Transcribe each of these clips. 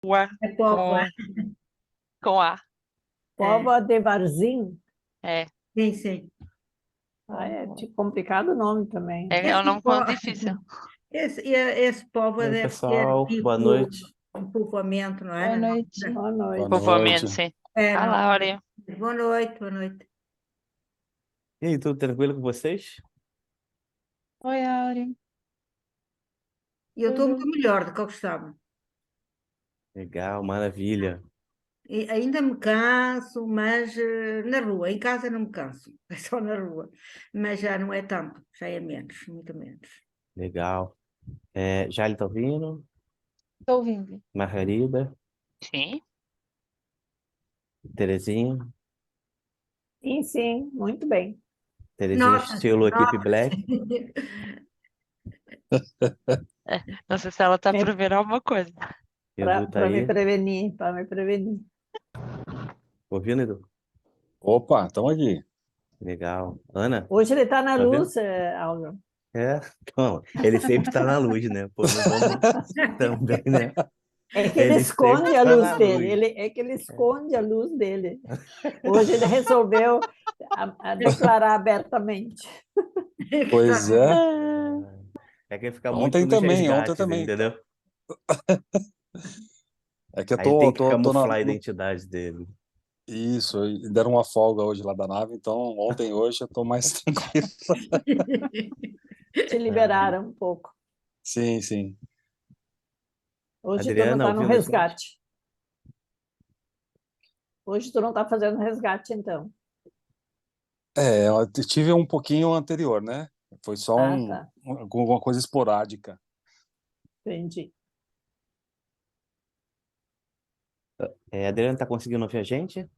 Póvoa É Póvoa. com A. Póvoa de Varzim. É, Sim, sim. É complicado o nome também. é um nome difícil. Esse Póvoa E aí, deve ter pessoal, boa tipo noite. um povoamento, não é? Boa noite. Boa noite. Boa Povoamento, noite. sim. É, não. Olá, Aurea. Boa noite, boa noite. E aí, tudo tranquilo com vocês? Oi, Áurea. E eu estou Tudo? muito melhor do que eu gostava. Legal, maravilha. E ainda me canso, mas na rua, em casa não me canso, é só na rua. Mas já não é tanto, já é menos, muito menos. Legal. Jale tá ouvindo? Estou ouvindo. Margarida, Sim. Terezinha. Sim, sim, muito bem. Terezinha Nossa, estilo Equipe nossa. Black. Não sei se ela está Me- por ver alguma coisa. Edu tá Para me aí. prevenir, para me prevenir. Ouvindo, Edu? Opa, estamos aqui. Legal. Ana, Hoje ele está na tá vendo? luz, Álvaro. Então, ele sempre tá na luz, né? Pô, não vamos também, né? É que ele Ele sempre esconde a tá luz na dele. luz. É que ele esconde a luz dele. Hoje ele resolveu a declarar abertamente. Pois é. É que ele fica muito Ontem nos também, ontem resgates, também. entendeu? É que eu Aí tem que tô camuflar a identidade dele. Isso, e deram uma folga hoje lá da nave, então ontem e hoje eu tô mais tranquilo. Te liberaram um pouco. Sim, sim. Hoje tu não Adriana, está no ouvindo a gente? resgate. Hoje tu não está fazendo resgate, então. Eu tive um pouquinho anterior, né? Foi só Tá. alguma coisa esporádica. Entendi. A Adriana tá conseguindo ouvir a gente?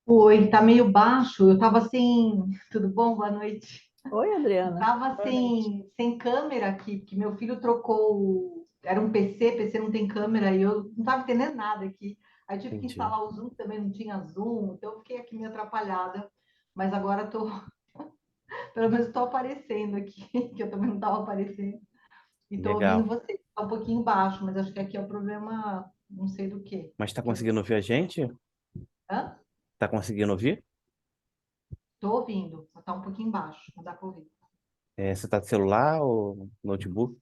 Oi, tá meio baixo. Eu tava sem. Tudo bom? Boa noite. Oi, Eu Adriana. tava Boa noite. sem câmera aqui, porque meu filho trocou. Era um PC não tem câmera, e eu não tava entendendo nada aqui. Aí tive que Entendi. instalar o Zoom, também não tinha Zoom, então eu fiquei aqui meio atrapalhada. Mas agora tô. Pelo menos tô aparecendo aqui, que eu também não tava aparecendo. E tô ouvindo Legal. você. Tá um pouquinho baixo, mas acho que aqui é o problema, não sei do quê. Mas tá conseguindo ouvir a gente? Hã? Tá conseguindo ouvir? Tô ouvindo, mas tá um pouquinho baixo, não dá pra ouvir. Você tá de celular ou notebook?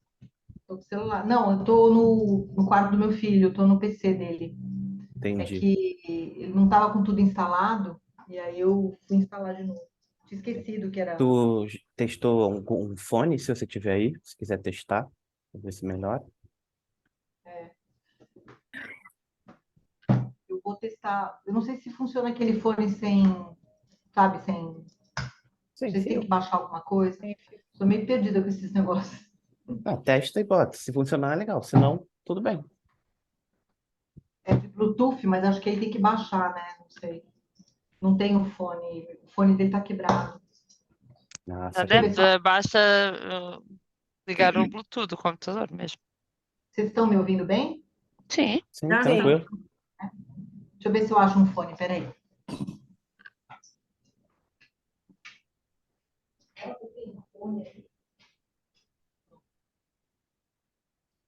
Tô com o celular. Não, eu tô no quarto do meu filho, eu tô no PC dele. É Entendi. que ele não tava com tudo instalado, e aí eu fui instalar de novo. Tinha esquecido que era. Tu testou um fone, se você tiver aí, se quiser testar, pra ver se melhora. Eu vou testar. Eu não sei se funciona aquele fone sem, sabe, sem. Não Sem sei se tem que fio. baixar alguma coisa. Tô meio perdida com esses negócios. Testa e bota. Se funcionar, é legal. Se não, tudo bem. É de Bluetooth, mas acho que aí tem que baixar, né? Não sei. Não tem o fone dele tá quebrado. Nossa, Deixa eu ver se Basta ligar o Bluetooth do computador mesmo. vocês estão me ouvindo bem? Sim. sim, Tá, tranquilo. Deixa eu ver se eu acho um fone, peraí.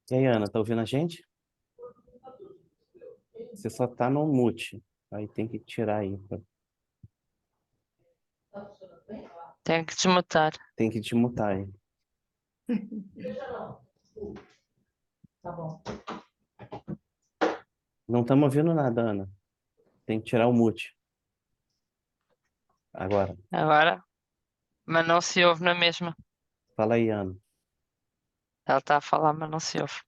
E aí, Ana, tá ouvindo a gente? Você só tá no mute. Aí tem que tirar aí. Tenho que desmutar. Tem que te mutar aí. Tá bom. Não estamos ouvindo nada, Ana. Tem que tirar o mute. Agora, Agora, mas não se ouve na mesma. fala aí, Ana. Ela está a falar, mas não se ouve.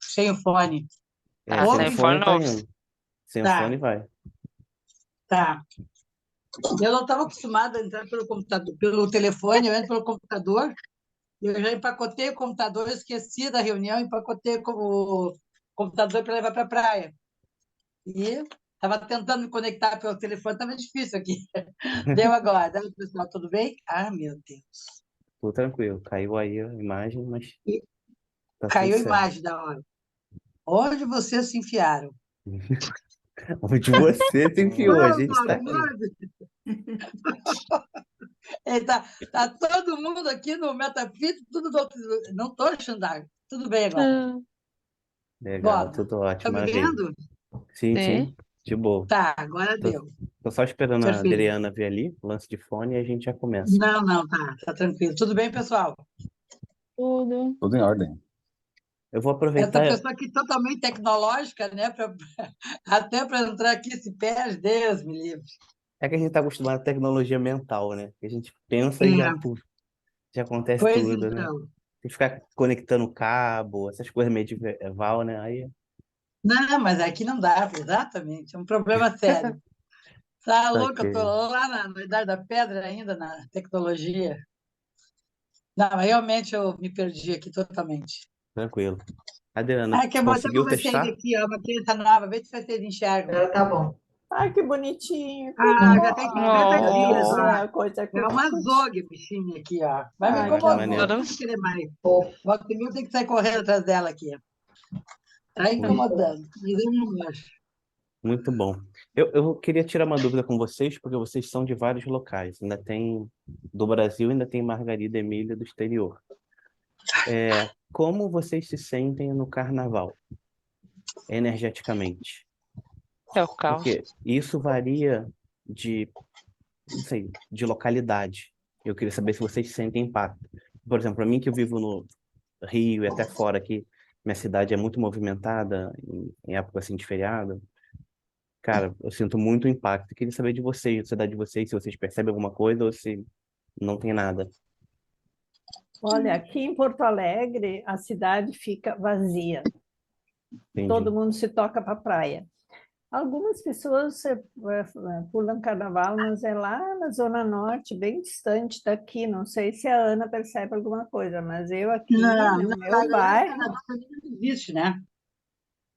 Sem o fone. Sem Sem fone fone tá ouve-se. indo. Sem o Tá. fone vai. Tá. Eu não estava acostumada a entrar pelo computador, pelo telefone, eu entro pelo computador. Eu já empacotei o computador, eu esqueci da reunião, empacotei o computador para levar para a praia. E estava tentando me conectar pelo telefone, estava difícil aqui. Deu agora. Deu, pessoal, tudo bem? Ah, meu Deus. Tudo tranquilo. Caiu aí a imagem, mas E tá tudo caiu a certo. imagem da hora. Onde vocês se enfiaram? Onde você se enfiou, a gente tá aqui. Tá todo mundo aqui no Metafit, tudo do outro. Não estou achando. Tudo bem agora. Legal, Bora. tudo ótimo, Tá me maravilha. vendo? Sim, Sim. sim, de boa. Tá, agora Tô, deu. tô só esperando a Perfeito. Adriana vir ali, lance de fone, e a gente já começa. Não, não, tá tranquilo. Tudo bem, pessoal? Tudo. Tudo em ordem. Eu vou Essa aproveitar. pessoa aqui totalmente tecnológica, né? Até para entrar aqui se perde, Deus me livre. É que a gente tá acostumado à tecnologia mental, né? Que a gente pensa e já, É, puf, já acontece pois tudo, né? então. Tem que ficar conectando cabo, essas coisas medieval, né? Aí, Não, mas aqui não dá, exatamente. É um problema sério. Tá louco, eu tô saquei. lá na Idade da Pedra ainda, na tecnologia. Não, mas realmente eu me perdi aqui totalmente. Tranquilo. Adriana, Ah, que bom, até conseguiu comecei a ir testar? aqui, ó, uma criança nova, vê se vocês enxergam. Agora tá bom. Ai, que bonitinho, que Ah, já tem 50 dias, Oh, ó. delícia, coisa É uma cuti-cuti. zogue, bichinha aqui, ó. Vai me Ai, Ah, que que incomodando, maneiro. adoro. não vou querer mais. Fofo, Volta e meia eu tenho que sair correndo atrás dela aqui. Tá Muito, incomodando, mas eu não gosto. muito bom. Eu queria tirar uma dúvida com vocês, porque vocês são de vários locais. Ainda tem do Brasil, ainda tem Margarida Emília do exterior. Como vocês se sentem no carnaval, energeticamente? É o caos. Porque isso varia de, não sei, de localidade. Eu queria saber se vocês sentem impacto. Por exemplo, para mim que eu vivo no Rio e até fora aqui, minha cidade é muito movimentada em época assim de feriado. Cara, eu sinto muito impacto. Eu queria saber de vocês, da cidade de vocês, se vocês percebem alguma coisa ou se não tem nada. Olha, aqui em Porto Alegre, a cidade fica vazia. Todo Entendi. mundo se toca para a praia. Algumas pessoas pulam carnaval, mas é lá na Zona Norte, bem distante daqui. Não sei se a Ana percebe alguma coisa, mas eu aqui, Não, no não, meu bairro... carnaval pra mim não existe, né?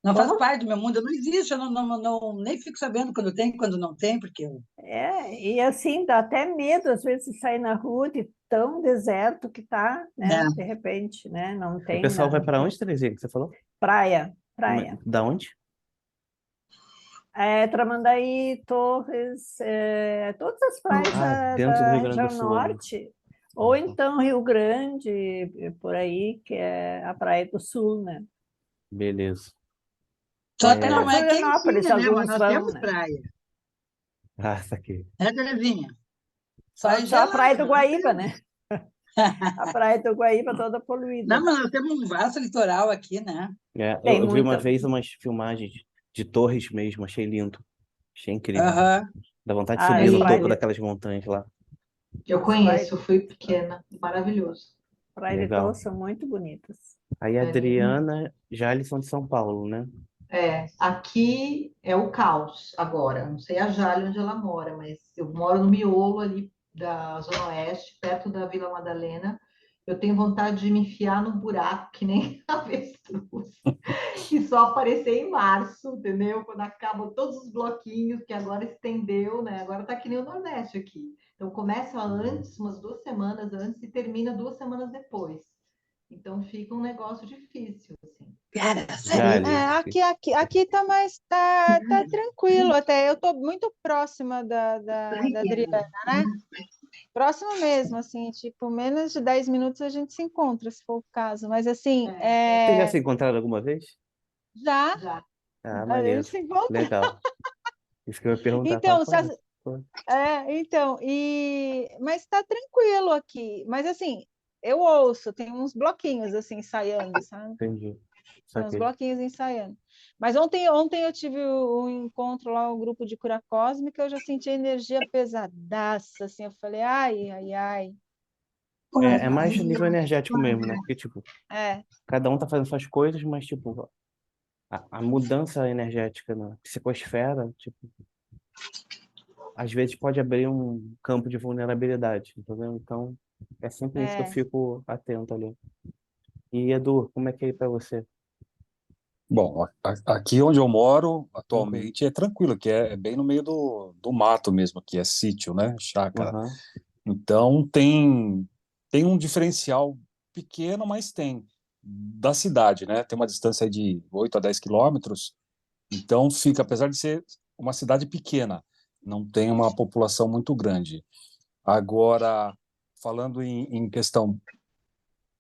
Não faz Como? parte do meu mundo, não existe, eu nem fico sabendo quando tem, quando não tem, porque E assim, dá até medo, às vezes, de sair na rua de tão deserto que tá, né? né? De repente, né? Não O tem pessoal vai nada. para onde, Terezinha, que você falou? Praia, praia. Da onde? Tramandaí, Torres, todas as praias Ah, da, dentro do da Rio Grande do região Sul ali. norte, ou então Rio Grande, por aí, que é a Praia do Sul, né? Beleza. Só que Até para não é Florianópolis, quentinha, né? Mas alguns nós vão, temos né? praia, Ah, saquei. né, Terezinha? Só é Só a Praia do gelada, nós Guaíba, temos. né? A Praia do Guaíba toda poluída. Não, mas nós temos um vasto litoral aqui, né? Tem Eu vi uma muita. vez umas filmagens de Torres mesmo, achei lindo. Achei incrível. Aham. Dá vontade de Ah, subir as no topo praias, daquelas montanhas lá. eu as praias, conheço, fui pequena, maravilhoso. praias de Torres Legal. são muito bonitas. Aí a É lindo. Adriana, já eles são de São Paulo, né? Aqui é o caos agora. Não sei a Jale onde ela mora, mas eu moro no miolo ali da Zona Oeste, perto da Vila Madalena. Eu tenho vontade de me enfiar num buraco que nem avestruz e só aparecer em março, entendeu? Quando acabam todos os bloquinhos, que agora estendeu, né? Agora tá que nem o Nordeste aqui. Então começa antes, umas 2 semanas antes, e termina 2 semanas depois. Então fica um negócio difícil, assim. Cara, É, sério. aqui tá mais tá tranquilo até. Eu tô muito próxima da Adriana, né? Próxima mesmo, assim, tipo, menos de 10 minutos a gente se encontra, se for o caso. Mas assim, Vocês já se encontraram alguma vez? já Já. Ah, a maneiro. gente se encontra. Legal. Isso que eu ia perguntar. Então, Falava, pô, mas tá tranquilo aqui. Mas assim, eu ouço, tem uns bloquinhos assim ensaiando, sabe? entendi. Tem uns Saquei. bloquinhos ensaiando. Mas ontem eu tive um encontro lá, um grupo de cura cósmica, eu já senti a energia pesadaça, assim, eu falei, ai, ai, ai. É mais nível energético mesmo, né? Porque, tipo, É, cada um tá fazendo suas coisas, mas, tipo, a mudança energética na psicosfera, tipo, às vezes pode abrir um campo de vulnerabilidade, entendeu? Então, é sempre isso que eu é. fico atento ali. E, Edu, como é que é aí pra você? Bom, aqui onde eu moro Uhum. atualmente é tranquilo, que é bem no meio do mato mesmo, que é sítio, né? Chácara. Aham. Então tem um diferencial pequeno, mas tem da cidade, né? Tem uma distância aí de 8 a 10 quilômetros. Então fica, apesar de ser uma cidade pequena, não tem uma população muito grande. Agora, falando em questão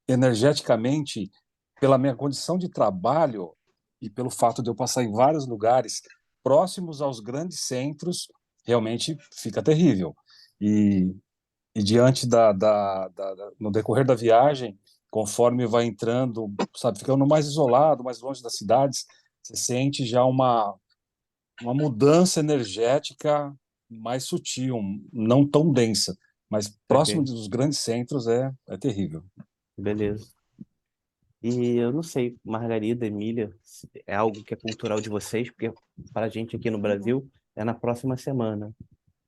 energeticamente, pela minha condição de trabalho, e pelo fato de eu passar em vários lugares próximos aos grandes centros, realmente fica terrível. E, e diante no decorrer da viagem, conforme vai entrando, sabe, ficando mais isolado, mais longe das cidades, você sente já uma mudança energética mais sutil, não tão densa, mas próximo Ok, dos grandes centros é terrível. beleza. E eu não sei, Margarida, Emília, se é algo que é cultural de vocês, porque para a gente aqui no Brasil é na próxima semana.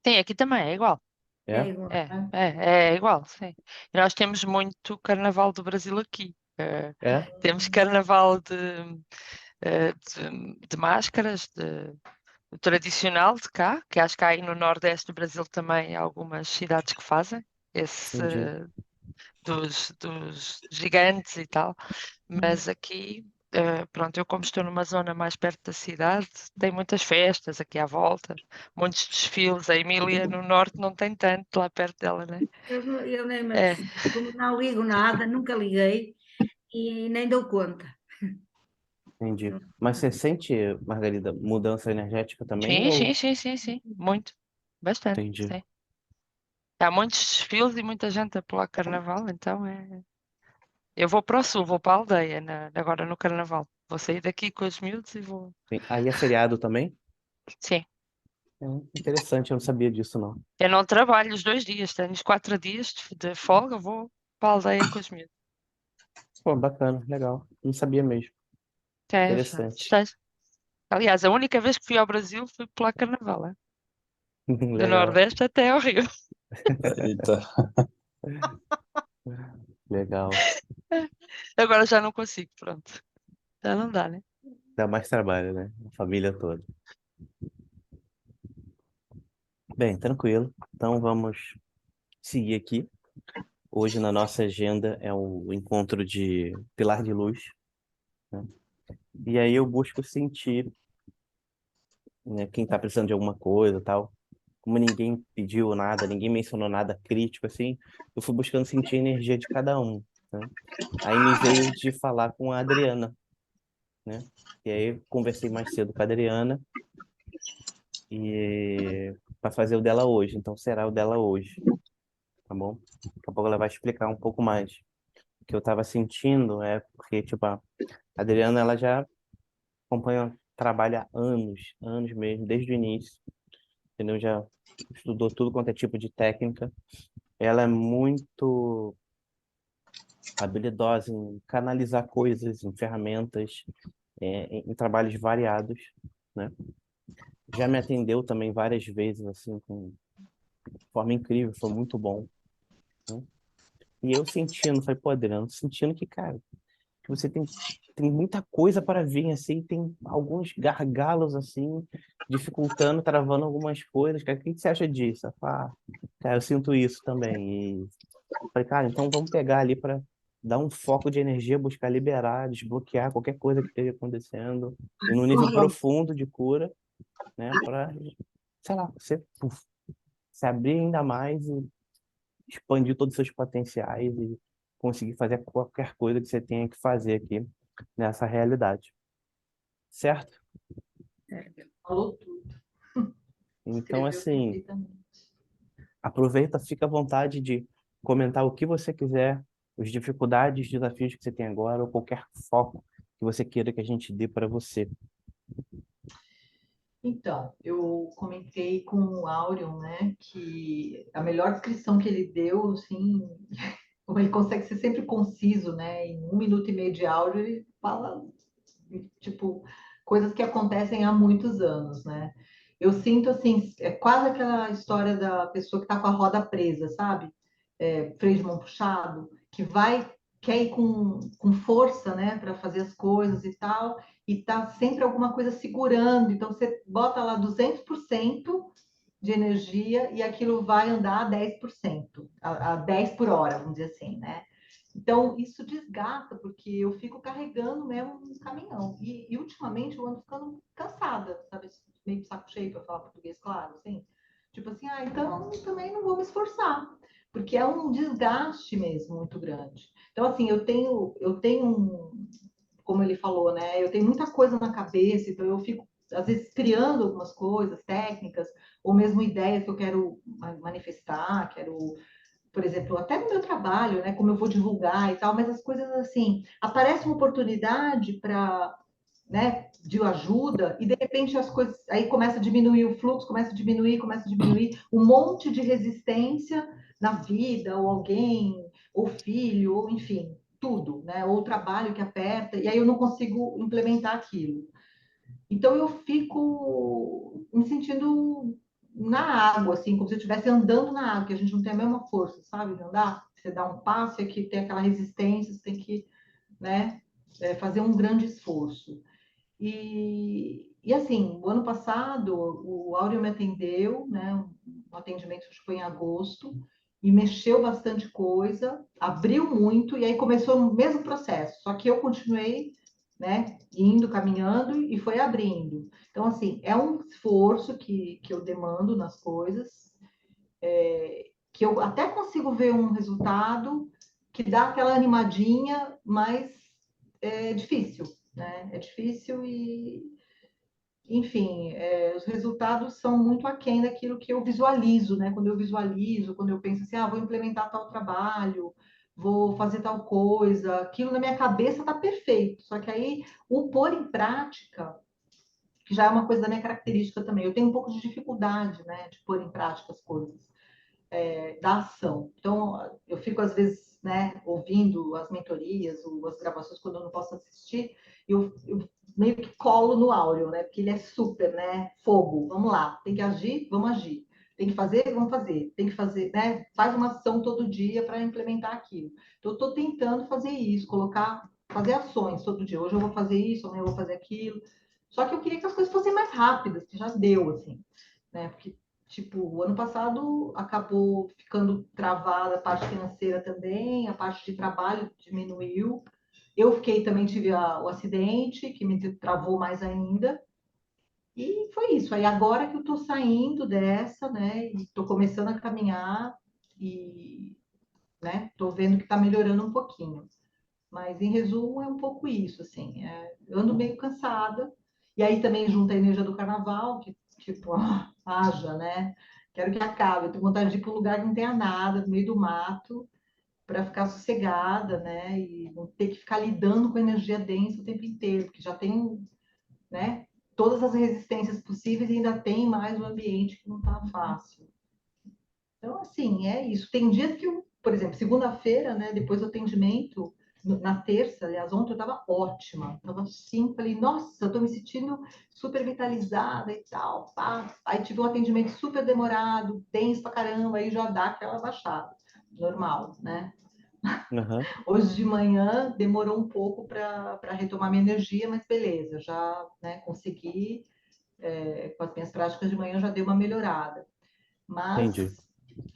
Sim, aqui também é igual. É É? igual. É igual, sim. E nós temos muito carnaval do Brasil aqui. É? Temos carnaval de máscaras, o tradicional de cá, que acho que há aí no Nordeste do Brasil também há algumas cidades que fazem, esse Entendi. dos gigantes e tal. Mas aqui, pronto, eu como estou numa zona mais perto da cidade, tem muitas festas aqui à volta, muitos desfiles. A Emília no Norte não tem tanto lá perto dela, né? Eu nem me É. apercebo, como não ligo nada, nunca liguei e nem dou conta. Entendi. Mas você sente, Margarida, mudança energética também? Sim, sim, Ou... sim, sim, sim. Muito. Bastante, Entendi. sim. Há muitos desfiles e muita gente a pular carnaval, então é. Eu vou para o sul, vou para a aldeia agora no carnaval. Vou sair daqui com os miúdos e vou. Aí é feriado também? Sim. É interessante, eu não sabia disso, não. Eu não trabalho os 2 dias, tenho os 4 dias de folga, vou para a aldeia com os miúdos. Pô, bacana, legal. Não sabia mesmo. É, Interessante. aliás, a única vez que fui ao Brasil foi pular carnaval, é? Do Legal, Nordeste até ao Rio. Eita. legal. Agora já não consigo, pronto. Já não dá, né? Dá mais trabalho, né? A família toda. Bem, tranquilo. Então vamos seguir aqui. Hoje na nossa agenda é o encontro de Pilar de Luz, né? E aí eu busco sentir, né, quem está precisando de alguma coisa, tal. Como ninguém pediu nada, ninguém mencionou nada crítico, assim, eu fui buscando sentir a energia de cada um, né? Aí me veio de falar com a Adriana, né? E aí eu conversei mais cedo com a Adriana e para fazer o dela hoje. Então será o dela hoje, tá bom? Daqui a pouco ela vai explicar um pouco mais. O que eu estava sentindo é porque, tipo, a Adriana, ela já acompanha, trabalha há anos, anos mesmo, desde o início, entendeu? Já estudou tudo quanto é tipo de técnica. Ela é muito habilidosa em canalizar coisas, em ferramentas, em trabalhos variados, né? Já me atendeu também várias vezes, assim, de forma incrível, foi muito bom, né? E eu sentindo, falei, pô, Adriano, sentindo que, cara, que você tem muita coisa para vir, assim, tem alguns gargalos, assim, dificultando, travando algumas coisas, cara, o que você acha disso? Ela fala, cara, eu sinto isso também. E falei, cara, então vamos pegar ali para dar um foco de energia, buscar liberar, desbloquear qualquer coisa que esteja acontecendo, e no nível profundo de cura, né, para, sei lá, você puf, se abrir ainda mais e expandir todos os seus potenciais e conseguir fazer qualquer coisa que você tenha que fazer aqui nessa realidade. Certo? Falou tudo, Então, escreveu assim, perfeitamente. aproveita, fica à vontade de comentar o que você quiser, as dificuldades, desafios que você tem agora, ou qualquer foco que você queira que a gente dê para você. Então, eu comentei com o Áureo, né, que a melhor descrição que ele deu, assim, como ele consegue ser sempre conciso, né, em 1 minuto e meio de áudio, ele fala, tipo, coisas que acontecem há muitos anos, né. Eu sinto, assim, é quase aquela história da pessoa que está com a roda presa, sabe? Freio de mão puxado, que quer ir com força, né, para fazer as coisas e tal, e tá sempre alguma coisa segurando. Então você bota lá 200% de energia e aquilo vai andar a 10%, a 10 por hora, vamos dizer assim, né? Então isso desgasta, porque eu fico carregando mesmo um caminhão. E ultimamente eu ando ficando cansada, sabe? Meio de saco cheio para falar português, claro, assim. Tipo assim, então também não vou me esforçar, porque é um desgaste mesmo muito grande. Então, assim, eu tenho como ele falou, né? Eu tenho muita coisa na cabeça, então eu fico, às vezes, criando algumas coisas, técnicas, ou mesmo ideias que eu quero manifestar, quero, por exemplo, até no meu trabalho, né? Como eu vou divulgar e tal, mas as coisas assim, aparece uma oportunidade para, né, de ajuda, e de repente as coisas, aí começa a diminuir o fluxo, começa a diminuir, um monte de resistência na vida, ou alguém, ou filho, ou enfim, tudo, né? Ou o trabalho que aperta, e aí eu não consigo implementar aquilo. Então eu fico me sentindo na água, assim, como se eu estivesse andando na água, que a gente não tem a mesma força, sabe, de andar. Você dá um passo e aqui tem aquela resistência, você tem que, né, fazer um grande esforço. E assim, o ano passado, o Áureo me atendeu, né, um atendimento acho que foi em agosto, e mexeu bastante coisa, abriu muito, e aí começou o mesmo processo, só que eu continuei, né, indo, caminhando, e foi abrindo. Então, assim, é um esforço que eu demando nas coisas, que eu até consigo ver um resultado que dá aquela animadinha, mas é difícil, né? É difícil e, enfim, os resultados são muito aquém daquilo que eu visualizo, né? Quando eu visualizo, quando eu penso assim, vou implementar tal trabalho, vou fazer tal coisa, aquilo na minha cabeça está perfeito. Só que aí o pôr em prática, que já é uma coisa da minha característica também, eu tenho um pouco de dificuldade, né, de pôr em prática as coisas, da ação. Então, eu fico às vezes, né, ouvindo as mentorias ou as gravações quando eu não posso assistir, eu meio que colo no Áureo, né? Porque ele é super, né? Fogo, vamos lá, tem que agir, vamos agir. Tem que fazer, vamos fazer. Tem que fazer, né? Faz uma ação todo dia para implementar aquilo. Então, eu estou tentando fazer isso, fazer ações todo dia. Hoje eu vou fazer isso, amanhã eu vou fazer aquilo. Só que eu queria que as coisas fossem mais rápidas, que já deu, assim, né? Porque, tipo, o ano passado acabou ficando travada a parte financeira também, a parte de trabalho diminuiu. Eu fiquei também, tive o acidente, que me travou mais ainda. E foi isso. Aí agora que eu tô saindo dessa, né? E tô começando a caminhar e, né? Tô vendo que tá melhorando um pouquinho. Mas, em resumo, é um pouco isso, assim. Eu ando meio cansada. E aí também junta a energia do carnaval, que, tipo, haja, né? Quero que acabe. Eu tenho vontade de ir para um lugar que não tenha nada, no meio do mato, para ficar sossegada, né? E não ter que ficar lidando com energia densa o tempo inteiro, porque já tem, né? Todas as resistências possíveis e ainda tem mais o ambiente que não está fácil. Então, assim, é isso. Tem dias que eu, por exemplo, segunda-feira, né? Depois do atendimento, na terça, aliás, ontem eu estava ótima. Estava assim, falei, nossa, eu estou me sentindo super vitalizada e tal. Pá. Aí tive um atendimento super demorado, denso pra caramba, aí já dá aquela baixada. Normal, né? Aham. Hoje de manhã demorou um pouco para retomar minha energia, mas beleza, já, né, consegui, com as minhas práticas de manhã já deu uma melhorada. Mas Entendi.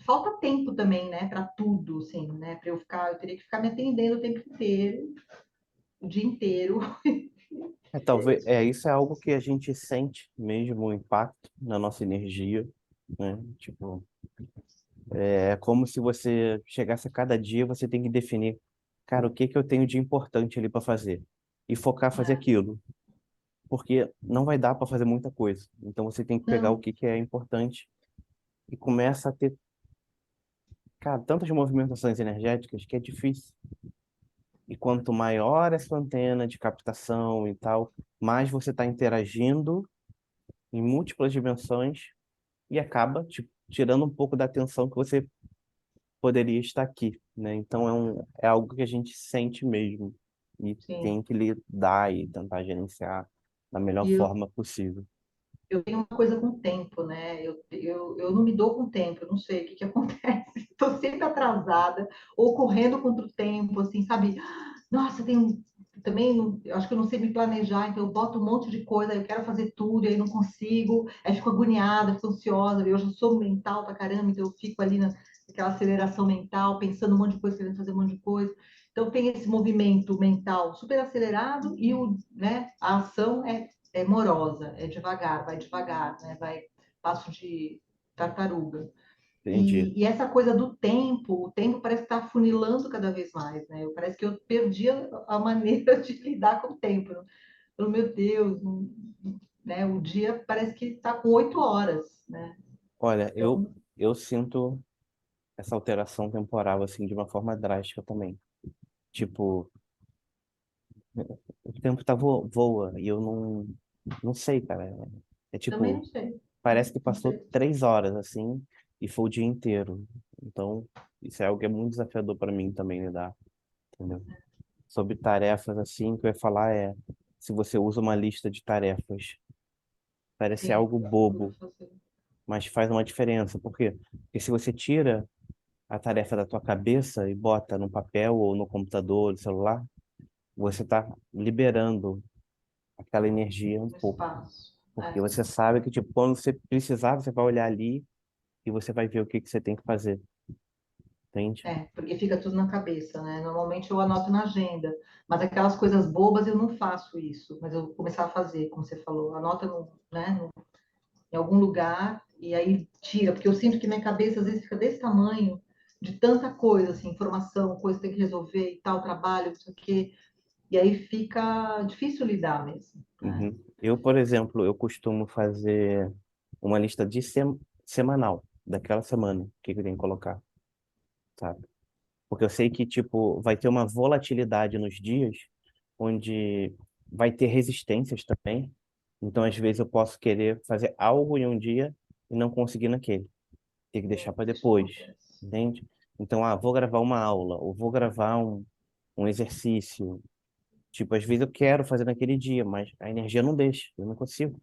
falta tempo também, né, para tudo, assim, né, para eu teria que ficar me atendendo o tempo inteiro, o dia inteiro. Talvez, isso é algo que a gente sente mesmo o impacto na nossa energia, né? Tipo, é como se você chegasse a cada dia, você tem que definir, cara, o que que eu tenho de importante ali para fazer e focar fazer aquilo, porque não vai dar para fazer muita coisa. Então você tem que pegar o Não, que que é importante e começa a ter, cara, tantas movimentações energéticas que é difícil. E quanto maior essa antena de captação e tal, mais você está interagindo em múltiplas dimensões e acaba tipo, tirando um pouco da atenção que você poderia estar aqui, né? Então é algo que a gente sente mesmo e sim. tem que lidar e tentar gerenciar da melhor E forma possível. eu tenho uma coisa com o tempo, né? Eu não me dou com o tempo, eu não sei o que acontece. Estou sempre atrasada ou correndo contra o tempo, assim, sabe? Nossa, também, eu acho que eu não sei me planejar, então eu boto um monte de coisa, eu quero fazer tudo, e aí não consigo, aí fico agoniada, fico ansiosa, eu já sou mental pra caramba, então eu fico ali naquela aceleração mental, pensando um monte de coisa, querendo fazer um monte de coisa. Então tem esse movimento mental super acelerado e né, a ação é morosa, é devagar, né? Vai passo de tartaruga. Entendi. E essa coisa do tempo, o tempo parece que está funilando cada vez mais, né? Parece que eu perdi a maneira de lidar com o tempo. Meu Deus, né? O dia parece que está com 8 horas, né? Olha, Então, eu sinto essa alteração temporal, assim, de uma forma drástica também. Tipo, o tempo voa e eu não sei, cara. É também tipo, não sei. parece que Não passou sei. 3 horas, assim, e foi o dia inteiro. Então, isso é algo que é muito desafiador para mim também lidar, entendeu? Sobre tarefas, assim, o que eu ia falar é, se você usa uma lista de tarefas, parece Sim, algo eu vou bobo, fazer. mas faz uma diferença. Por quê? Porque se você tira a tarefa da tua cabeça e bota no papel ou no computador, no celular, você está liberando aquela energia um No pouco. espaço. Porque você sabe que, tipo, quando você precisar, você vai olhar ali e você vai ver o que que você tem que fazer, entende? Porque fica tudo na cabeça, né? Normalmente eu anoto na agenda, mas aquelas coisas bobas eu não faço isso, mas eu vou começar a fazer, como você falou, anota em algum lugar e aí tira, porque eu sinto que minha cabeça às vezes fica desse tamanho, de tanta coisa, assim, informação, coisa que tem que resolver e tal, trabalho, não sei o quê, e aí fica difícil lidar mesmo, né? Uhum. Eu, por exemplo, eu costumo fazer uma lista de semanal, daquela semana, o que que eu tenho que colocar, sabe? Porque eu sei que, tipo, vai ter uma volatilidade nos dias, onde vai ter resistências também. Então, às vezes, eu posso querer fazer algo em um dia e não conseguir naquele. Ter que deixar para Isso depois, acontece. entende? Então, vou gravar uma aula, ou vou gravar um exercício. Tipo, às vezes eu quero fazer naquele dia, mas a energia não deixa, eu não consigo.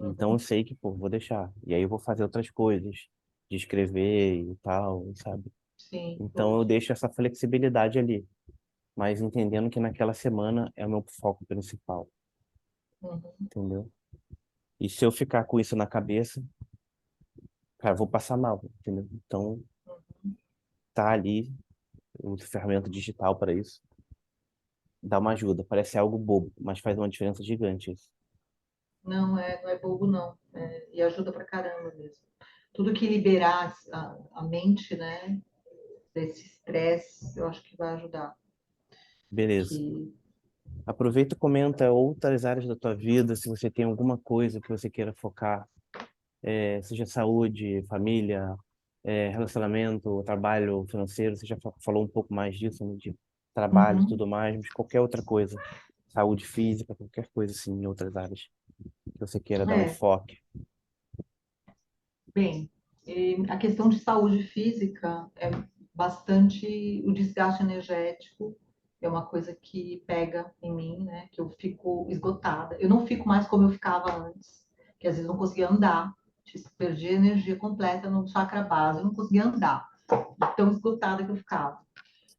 Então, eu sei que, pô, vou deixar. E aí eu vou fazer outras coisas, de escrever e tal, sabe? Sim, Então, eu hoje. deixo essa flexibilidade ali, mas entendendo que naquela semana é o meu foco principal, Uhum. entendeu? E se eu ficar com isso na cabeça, cara, eu vou passar mal, entendeu? Então, tá ali o ferramenta digital para isso, dá uma ajuda. Parece algo bobo, mas faz uma diferença gigante isso. Não é bobo, não. E ajuda pra caramba mesmo. Tudo que liberar a mente, né, desse estresse, eu acho que vai ajudar. Beleza. Que Aproveita e comenta outras áreas da tua vida, se você tem alguma coisa que você queira focar, seja saúde, família, relacionamento, trabalho financeiro, você já falou um pouco mais disso, né, de trabalho e Uhum. tudo mais, mas qualquer outra coisa, saúde física, qualquer coisa assim, em outras áreas que você queira dar um É, enfoque. bem, a questão de saúde física é bastante o desgaste energético, é uma coisa que pega em mim, né? Que eu fico esgotada. Eu não fico mais como eu ficava antes, que às vezes não conseguia andar, perdi a energia completa no chakra base, eu não conseguia andar, de tão esgotada que eu ficava.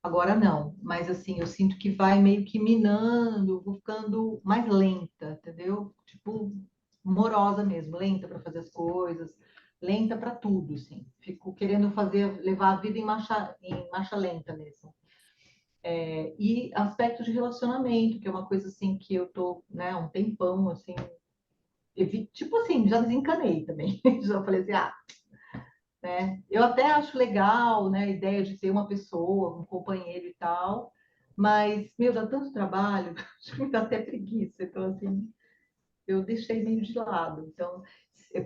Agora não, mas assim, eu sinto que vai meio que minando, eu vou ficando mais lenta, entendeu? Tipo, morosa mesmo, lenta para fazer as coisas, lenta para tudo, assim. Fico querendo levar a vida em marcha lenta mesmo. E aspecto de relacionamento, que é uma coisa assim que eu tô, né, um tempão, assim, tipo assim, já desencanei também. Já falei assim, né? Eu até acho legal, né, a ideia de ter uma pessoa, um companheiro e tal, mas, meu, dá tanto trabalho, acho que me dá até preguiça. Então, assim, eu deixei meio de lado. Então,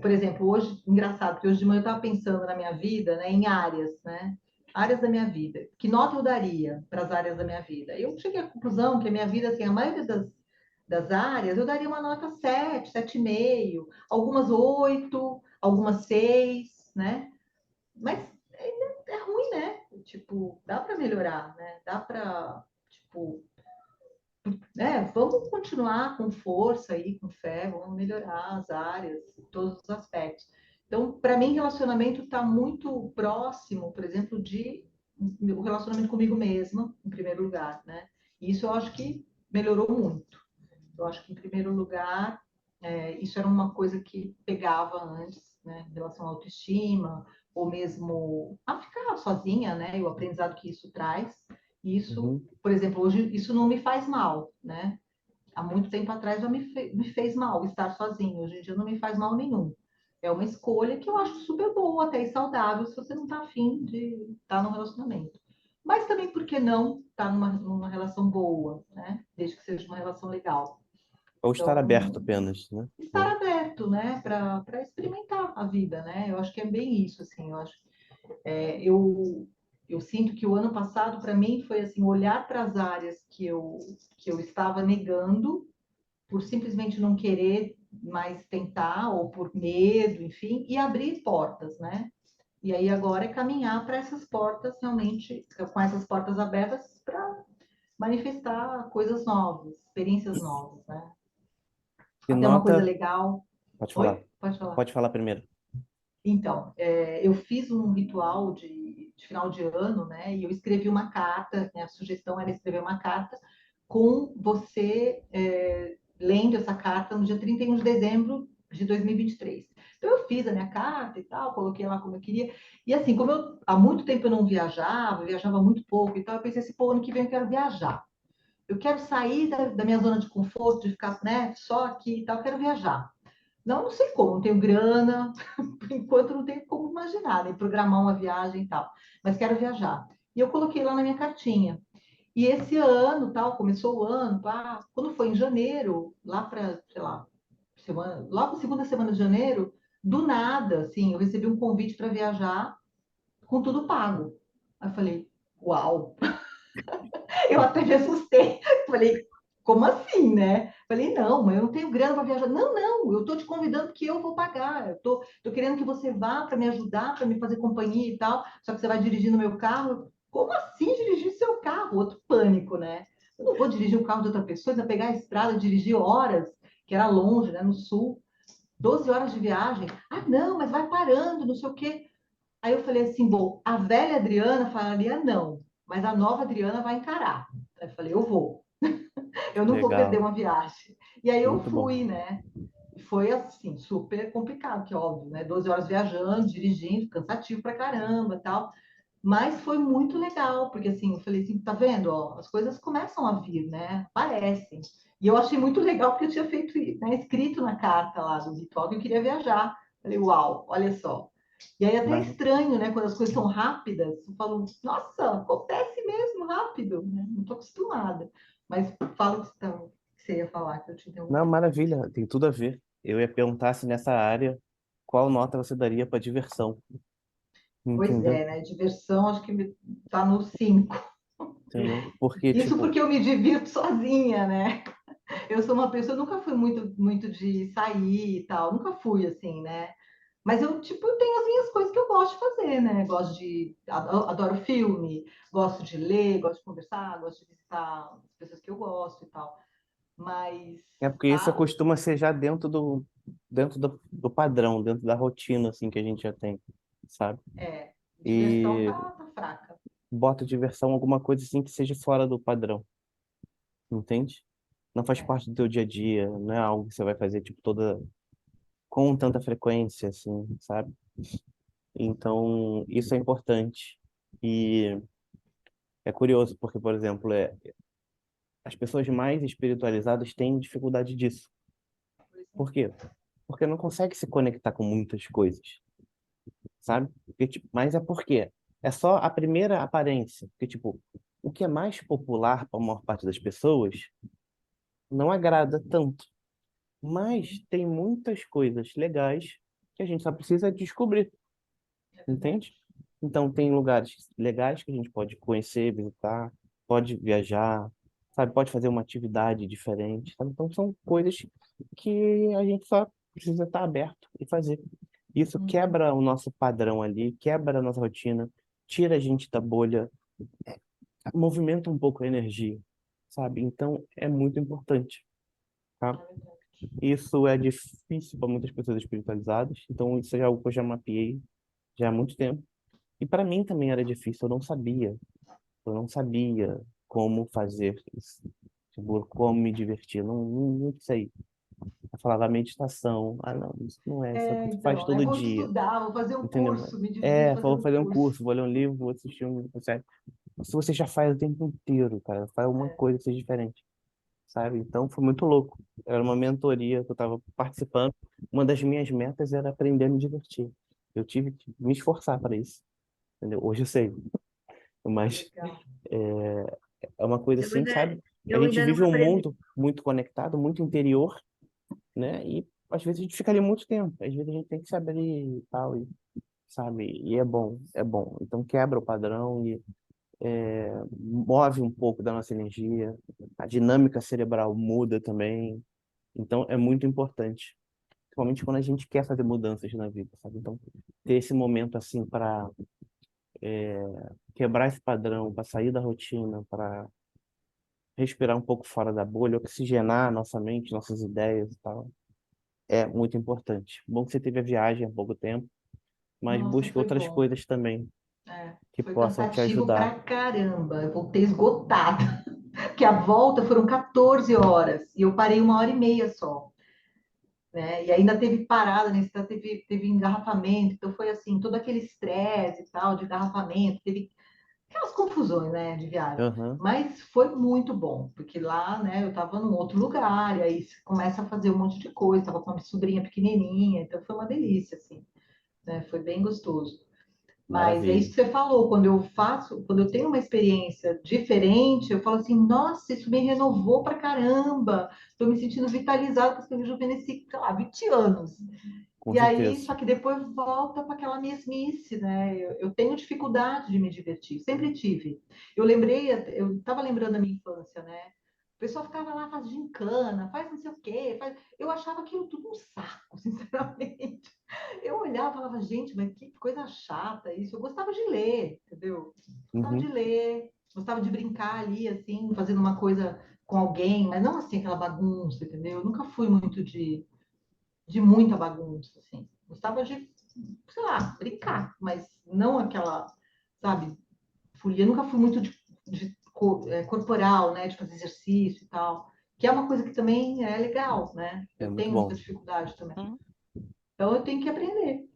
por exemplo, hoje, engraçado, porque hoje de manhã eu estava pensando na minha vida, né, em áreas, né? Áreas da minha vida. Que nota eu daria para as áreas da minha vida? Eu cheguei à conclusão que a minha vida, assim, a maioria das áreas, eu daria uma nota 7, 7,5, algumas 8, algumas 6, né? Mas é ruim, né? Tipo, dá para melhorar, né? Dá para, tipo, vamos continuar com força aí, com fé, vamos melhorar as áreas, todos os aspectos. Então, para mim, relacionamento está muito próximo, por exemplo, de o relacionamento comigo mesma, em primeiro lugar, né? E isso eu acho que melhorou muito. Eu acho que, em primeiro lugar, isso era uma coisa que pegava antes, né, em relação à autoestima, ou mesmo a ficar sozinha, né, e o aprendizado que isso traz. E isso, Uhum, por exemplo, hoje isso não me faz mal, né? Há muito tempo atrás já me fez mal estar sozinho. Hoje em dia não me faz mal nenhum. é uma escolha que eu acho super boa, até e saudável, se você não está afim de estar num relacionamento. Mas também, por que não estar numa relação boa, né? Desde que seja uma relação legal. Ou estar aberto Então, apenas, né? estar aberto, né, para experimentar a vida, né? Eu acho que é bem isso, assim. Eu sinto que o ano passado, para mim, foi assim, olhar para as áreas que eu estava negando por simplesmente não querer mais tentar, ou por medo, enfim, e abrir portas, né? E aí agora é caminhar para essas portas realmente, com essas portas abertas para manifestar coisas novas, experiências novas, né? Que Até uma coisa nota... legal. Pode falar. Oi? Pode falar. Pode falar primeiro. Então, eu fiz um ritual de final de ano, né? E eu escrevi uma carta, né, a sugestão era escrever uma carta com você lendo essa carta no dia 31 de dezembro de 2023. Então, eu fiz a minha carta e tal, coloquei lá como eu queria. E assim, como há muito tempo eu não viajava muito pouco e tal, eu pensei assim, pô, ano que vem eu quero viajar. Eu quero sair da minha zona de conforto, de ficar, né, só aqui e tal, eu quero viajar. Não sei como, não tenho grana, por enquanto não tenho como imaginar, nem programar uma viagem e tal, mas quero viajar. E eu coloquei lá na minha cartinha. E esse ano, tal, começou o ano, pá, quando foi em janeiro, lá para, sei lá, logo segunda semana de janeiro, do nada, assim, eu recebi um convite para viajar com tudo pago. Aí eu falei, uau! Eu até me assustei. Falei, como assim, né? Falei, não, mas eu não tenho grana para viajar. Não, não, eu estou te convidando porque eu vou pagar. Eu tô querendo que você vá para me ajudar, para me fazer companhia e tal. Só que você vai dirigir no meu carro. Como assim dirigir seu carro? Outro pânico, né? Eu não vou dirigir o carro de outra pessoa, ainda pegar a estrada, dirigir horas, que era longe, né, no sul. 12 horas de viagem. Ah, não, mas vai parando, não sei o quê. Aí eu falei assim, bom, a velha Adriana falaria não, mas a nova Adriana vai encarar. Aí eu falei, eu vou. Eu não vou perder Legal. uma viagem. E aí eu Muito bom. fui, né? Foi assim, super complicado, que é óbvio, né? 12 horas viajando, dirigindo, cansativo pra caramba, tal. Mas foi muito legal, porque assim, eu falei assim, tá vendo, ó, as coisas começam a vir, né? Aparecem. E eu achei muito legal porque eu tinha feito, né, escrito na carta lá do ritual que eu queria viajar. Falei, uau, olha só. E aí é até Mas, estranho, né? Quando as coisas são rápidas, eu falo, nossa, acontece mesmo rápido, né? Não tô acostumada. Mas fala que você ia falar, que eu te não, interrompi. maravilha, tem tudo a ver. Eu ia perguntar se nessa área, qual nota você daria para diversão, Pois entendeu? é, né? Diversão, acho que tá no 5. Entendeu? Porque, Isso tipo, porque eu me divirto sozinha, né? Eu sou uma pessoa, nunca fui muito de sair e tal, nunca fui assim, né? Mas eu, tipo, tenho as minhas coisas que eu gosto de fazer, né? Adoro filme, gosto de ler, gosto de conversar, gosto de visitar as pessoas que eu gosto e tal. Mas é porque isso a, costuma ser já dentro do padrão, dentro da rotina, assim, que a gente já tem, sabe? diversão E tá fraca. bota diversão alguma coisa assim que seja fora do padrão, entende? Não faz É. parte do teu dia a dia, não é algo que você vai fazer, tipo, com tanta frequência, assim, sabe? Então, isso é importante. E é curioso, porque, por exemplo, as pessoas mais espiritualizadas têm dificuldade disso. Por quê? Porque não consegue se conectar com muitas coisas, sabe? Porque, tipo, mas é porque é só a primeira aparência. Porque, tipo, o que é mais popular para a maior parte das pessoas não agrada tanto. Mas tem muitas coisas legais que a gente só precisa descobrir, É verdade. entende? Então, tem lugares legais que a gente pode conhecer, visitar, pode viajar, sabe? Pode fazer uma atividade diferente, sabe? Então, são coisas que a gente só precisa estar aberto e fazer. Isso Uhum. quebra o nosso padrão ali, quebra a nossa rotina, tira a gente da bolha, movimenta um pouco a energia, sabe? Então, é muito importante, É tá? verdade. Isso é difícil para muitas pessoas espiritualizadas, então isso é algo que eu já mapeei já há muito tempo. E para mim também era difícil, eu não sabia como fazer isso, tipo, como me divertir, não sei. Eu falava meditação, não, isso não é, isso é o que tu faz Então, todo vou dia, estudar, vou fazer um entendeu? curso, me divirto É, vou fazendo um fazer um curso. curso, vou ler um livro, vou assistir um, série. Se você já faz o tempo inteiro, cara, faz uma coisa que seja diferente. sabe? Então foi muito louco. Era uma mentoria que eu estava participando. Uma das minhas metas era aprender a me divertir. Eu tive que me esforçar para isso, entendeu? Hoje eu sei, mas Legal. é uma coisa Eu assim, ainda, sabe? A eu gente ainda não vive um aprendi. mundo muito conectado, muito interior, né? E às vezes a gente fica ali muito tempo. Às vezes a gente tem que se abrir e tal, e, sabe? E é bom, é bom. Então quebra o padrão e move um pouco da nossa energia. A dinâmica cerebral muda também. Então é muito importante, principalmente quando a gente quer fazer mudanças na vida, sabe? Então ter esse momento assim para quebrar esse padrão, para sair da rotina, para respirar um pouco fora da bolha, oxigenar nossa mente, nossas ideias e tal. É muito importante. Bom que você teve a viagem há pouco tempo, mas Nossa, busque foi outras bom. coisas também É, que foi possam te cansativo ajudar. pra caramba. Eu voltei esgotada. Porque a volta foram 14 horas e eu parei 1 hora e meia só, né? E ainda teve parada, nesse teve engarrafamento, então foi assim, todo aquele estresse e tal, de engarrafamento, teve aquelas confusões, né, de viagem. Aham, Mas foi muito bom, porque lá, né, eu estava num outro lugar, e aí você começa a fazer um monte de coisa, estava com uma sobrinha pequenininha, então foi uma delícia, assim, né, foi bem gostoso. Mas é maravilha. isso que você falou, quando eu tenho uma experiência diferente, eu falo assim, nossa, isso me renovou pra caramba, estou me sentindo vitalizada, porque eu rejuvenesci, sei lá, 20 anos. Com E aí, certeza. só que depois volta para aquela mesmice, né? Eu tenho dificuldade de me divertir, sempre tive. Eu estava lembrando da minha infância, né? O pessoal ficava lá, faz gincana, faz não sei o quê, eu achava aquilo tudo um saco, sinceramente. Eu olhava e falava, gente, mas que coisa chata isso. Eu gostava de ler, entendeu? Gostava de Uhum, ler, gostava de brincar ali, assim, fazendo uma coisa com alguém, mas não assim aquela bagunça, entendeu? Eu nunca fui muito de muita bagunça, assim. Gostava de, sei lá, brincar, mas não aquela, sabe, folia. Nunca fui muito de corporal, né, de fazer exercício e tal, que é uma coisa que também é legal, né? é Eu muito tenho muita bom. dificuldade também. Hum. Então eu tenho que aprender,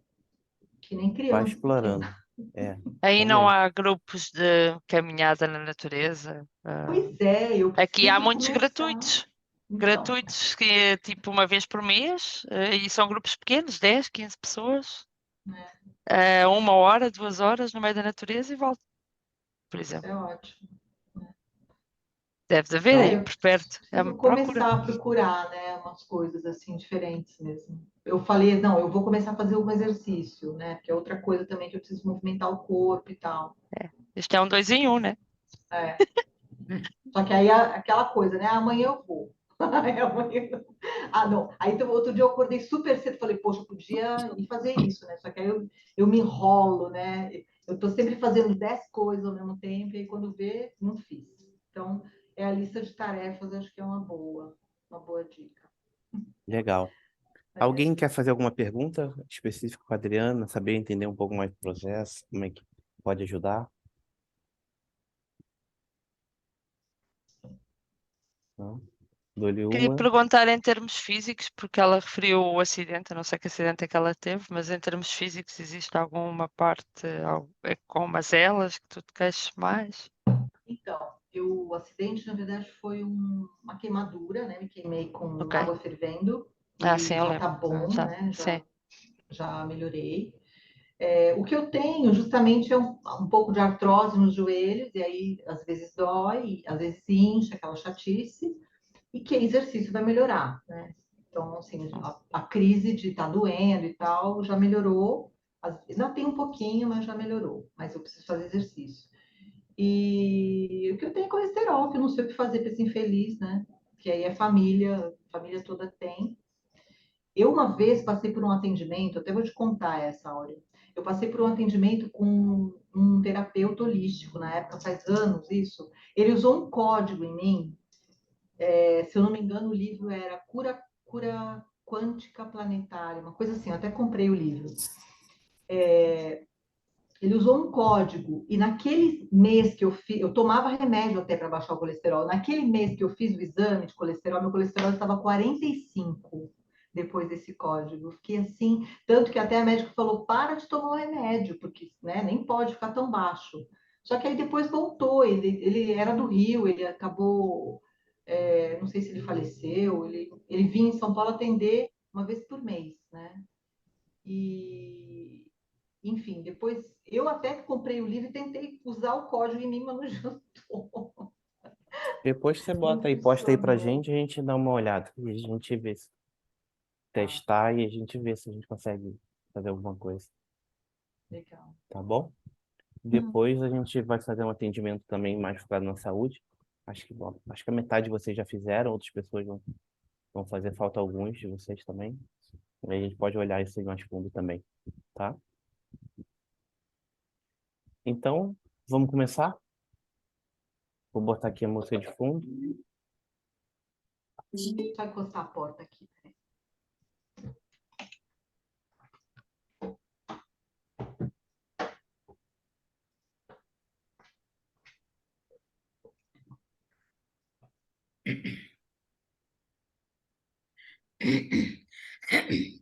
que nem Vai criança explorando. pequena. Aí não Realmente. há grupos de caminhada na natureza. Pois é, eu Aqui há preciso muitos começar. gratuitos. Então, Gratuitos que é tipo uma vez por mês, e são grupos pequenos, 10, 15 pessoas, né, 1 hora, 2 horas no meio da natureza e volta, por isso exemplo. é ótimo. Deve haver É, aí eu por perto. É preciso uma procura. começar a procurar, né, umas coisas assim diferentes mesmo. Eu falei, não, eu vou começar a fazer um exercício, né, que é outra coisa também que eu preciso movimentar o corpo e tal. É. Isto é um 2 em 1, né? É. Só que aí aquela coisa, né, amanhã eu vou. Aí amanhã... Ah, não. Aí então, outro dia eu acordei super cedo, falei, poxa, eu podia ir fazer isso, né? Só que aí eu me enrolo, né? Eu tô sempre fazendo 10 coisas ao mesmo tempo, e aí quando vê, não fiz. Então, é a lista de tarefas, acho que é uma boa dica. Legal. É. Alguém quer fazer alguma pergunta específica com a Adriana? Saber entender um pouco mais do processo? Como é que pode ajudar? Não? Dou-lhe Queria uma. perguntar em termos físicos, porque ela referiu o acidente, eu não sei que acidente é que ela teve, mas em termos físicos existe alguma parte com umas elas que tu te queixes mais? Então, o acidente, na verdade, foi uma queimadura, né? Me queimei com Ok. água fervendo Ah, sim, e eu já lembro. tá bom, Já, né? sim. Já melhorei. O que eu tenho justamente é um pouco de artrose nos joelhos, e aí às vezes dói, às vezes incha, aquela chatice, e que exercício vai melhorar, né? Então, assim, a crise de estar doendo e tal já melhorou. Ainda tem um pouquinho, mas já melhorou. Mas eu preciso fazer exercício. E o que eu tenho é colesterol, que eu não sei o que fazer para esse infeliz, né? Que aí é família, a família toda tem. Eu uma vez passei por um atendimento, até vou te contar essa, hora. Eu passei por um atendimento com um terapeuta holístico, na época, faz anos isso. Ele usou um código em mim, se eu não me engano, o livro era Cura Quântica Planetária, uma coisa assim, eu até comprei o livro. Ele usou um código, e naquele mês que eu fiz, eu tomava remédio até para baixar o colesterol. Naquele mês que eu fiz o exame de colesterol, meu colesterol estava 45 depois desse código. Eu fiquei assim, tanto que até a médica falou: para de tomar o remédio, porque né, nem pode ficar tão baixo. Só que aí depois voltou, ele era do Rio, ele acabou não sei se ele faleceu, ele vinha em São Paulo atender uma vez por mês, né? E, enfim, depois eu até comprei o livro e tentei usar o código em mim, mas não juntou. Depois você Não bota aí, posta aí pra funcionou. gente, a gente dá uma olhada. E a gente vê se Tá, testar e a gente vê se a gente consegue fazer alguma coisa, legal. tá bom? Hum. Depois a gente vai fazer um atendimento também mais focado na saúde. Bom, acho que a metade vocês já fizeram, outras pessoas vão fazer falta alguns de vocês também. E aí a gente pode olhar isso aí mais fundo também, tá? Então, vamos começar? Vou botar aqui a música de fundo. Só encostar a porta aqui. Peraí.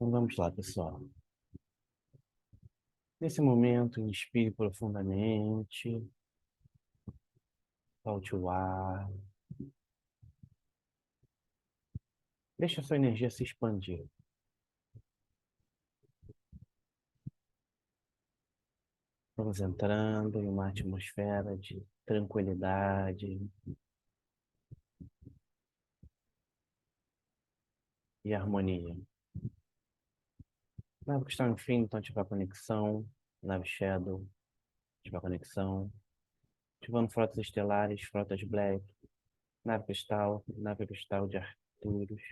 Então vamos lá, pessoal. Nesse momento, inspire profundamente, solte o ar. Deixa a sua energia se expandir. Vamos entrando em uma atmosfera de tranquilidade e harmonia. Nave Cristal Infinito, então ativar a conexão. Nave Shadow, ativar a conexão. Ativando frotas estelares, frotas Black. Nave Cristal de Arcturus.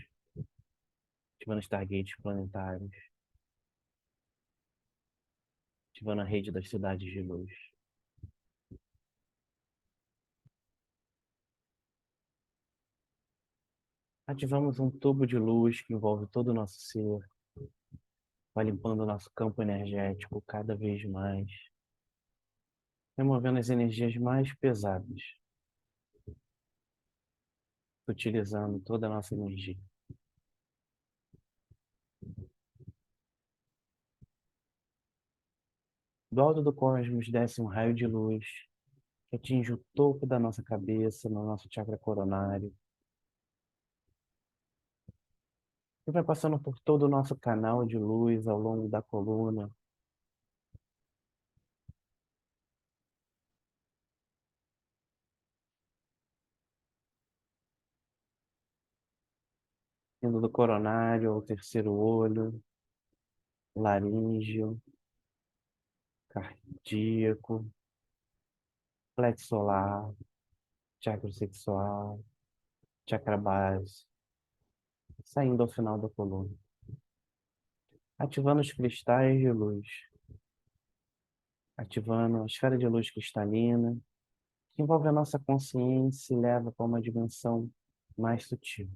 Ativando Stargates planetários. Ativando a rede das cidades de luz. Ativamos um tubo de luz que envolve todo o nosso ser, vai limpando o nosso campo energético cada vez mais, removendo as energias mais pesadas, utilizando toda a nossa energia. Do alto do cosmos desce um raio de luz que atinge o topo da nossa cabeça, no nosso chakra coronário, e vai passando por todo o nosso canal de luz ao longo da coluna, indo do coronário ao terceiro olho, laríngeo, cardíaco, plexo solar, chakra sexual, chakra base, saindo ao final da coluna, ativando os cristais de luz, ativando a esfera de luz cristalina, que envolve a nossa consciência e leva para uma dimensão mais sutil.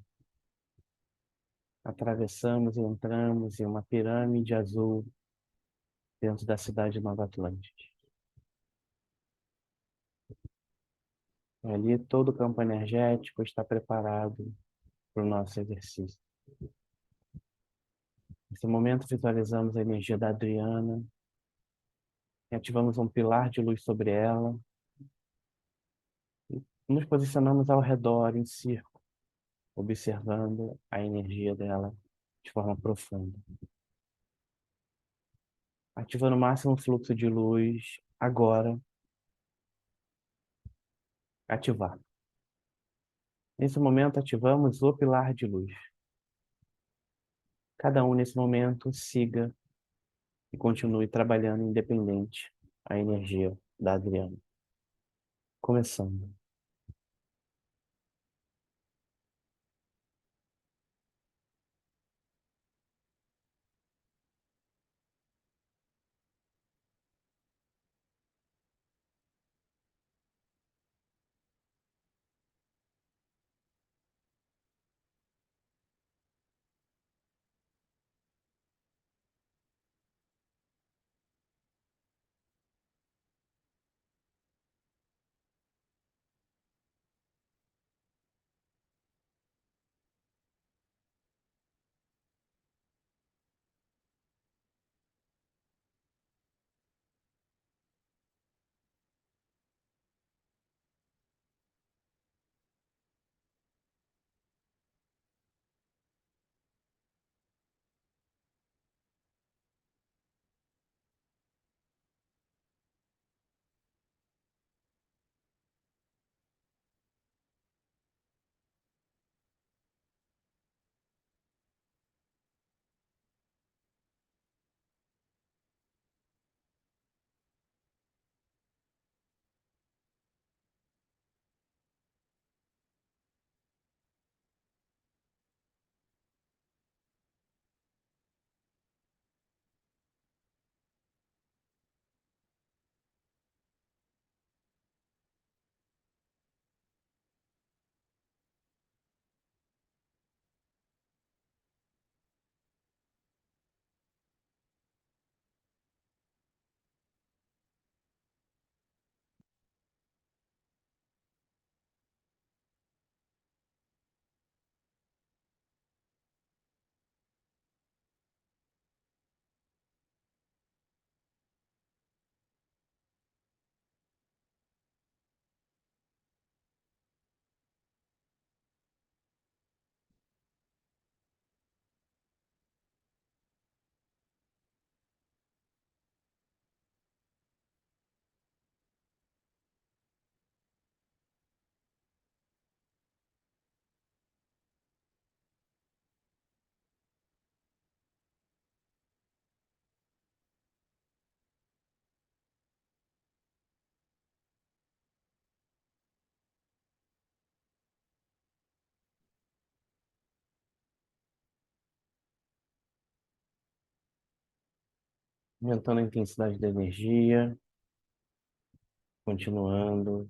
Atravessamos e entramos em uma pirâmide azul dentro da cidade de Nova Atlântida. Ali todo o campo energético está preparado para o nosso exercício. Nesse momento visualizamos a energia da Adriana e ativamos um pilar de luz sobre ela. Nos posicionamos ao redor, em círculo, observando a energia dela de forma profunda. Ativando o máximo fluxo de luz, agora, ativar. Nesse momento, ativamos o pilar de luz. Cada um, nesse momento, siga e continue trabalhando independente a energia da Adriana. Começando. aumentando a intensidade da energia, continuando.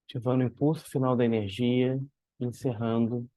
Ativando o impulso final da energia, encerrando.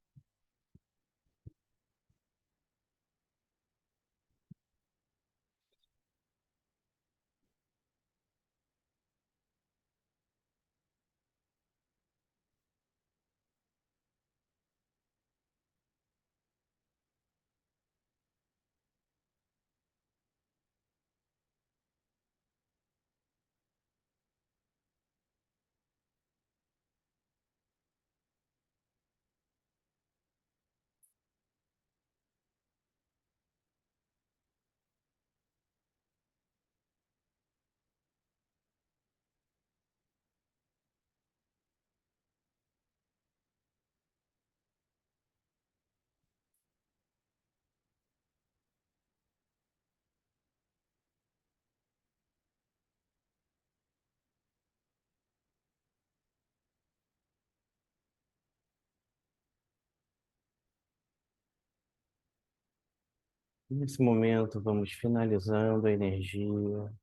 Nesse momento, vamos finalizando a energia. O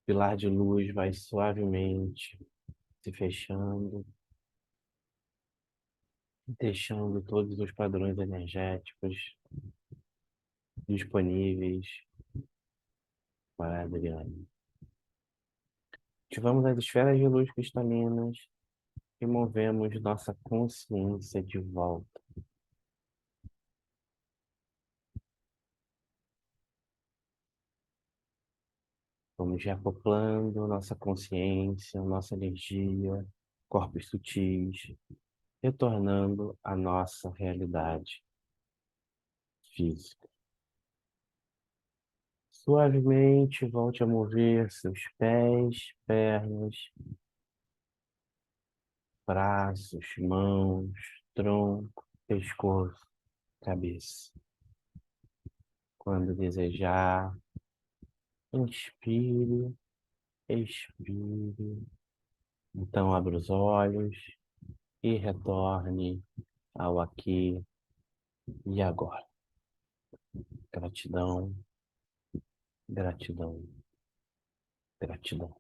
pilar de luz vai suavemente se fechando, deixando todos os padrões energéticos disponíveis para a Adriana. Ativamos as esferas de luz cristalinas e movemos nossa consciência de volta. Vamos reacoplando nossa consciência, nossa energia, corpos sutis, retornando à nossa realidade física. Suavemente volte a mover seus pés, pernas, braços, mãos, tronco, pescoço, cabeça. Quando desejar, inspire, expire. Então abra os olhos e retorne ao aqui e agora. Gratidão, gratidão, gratidão.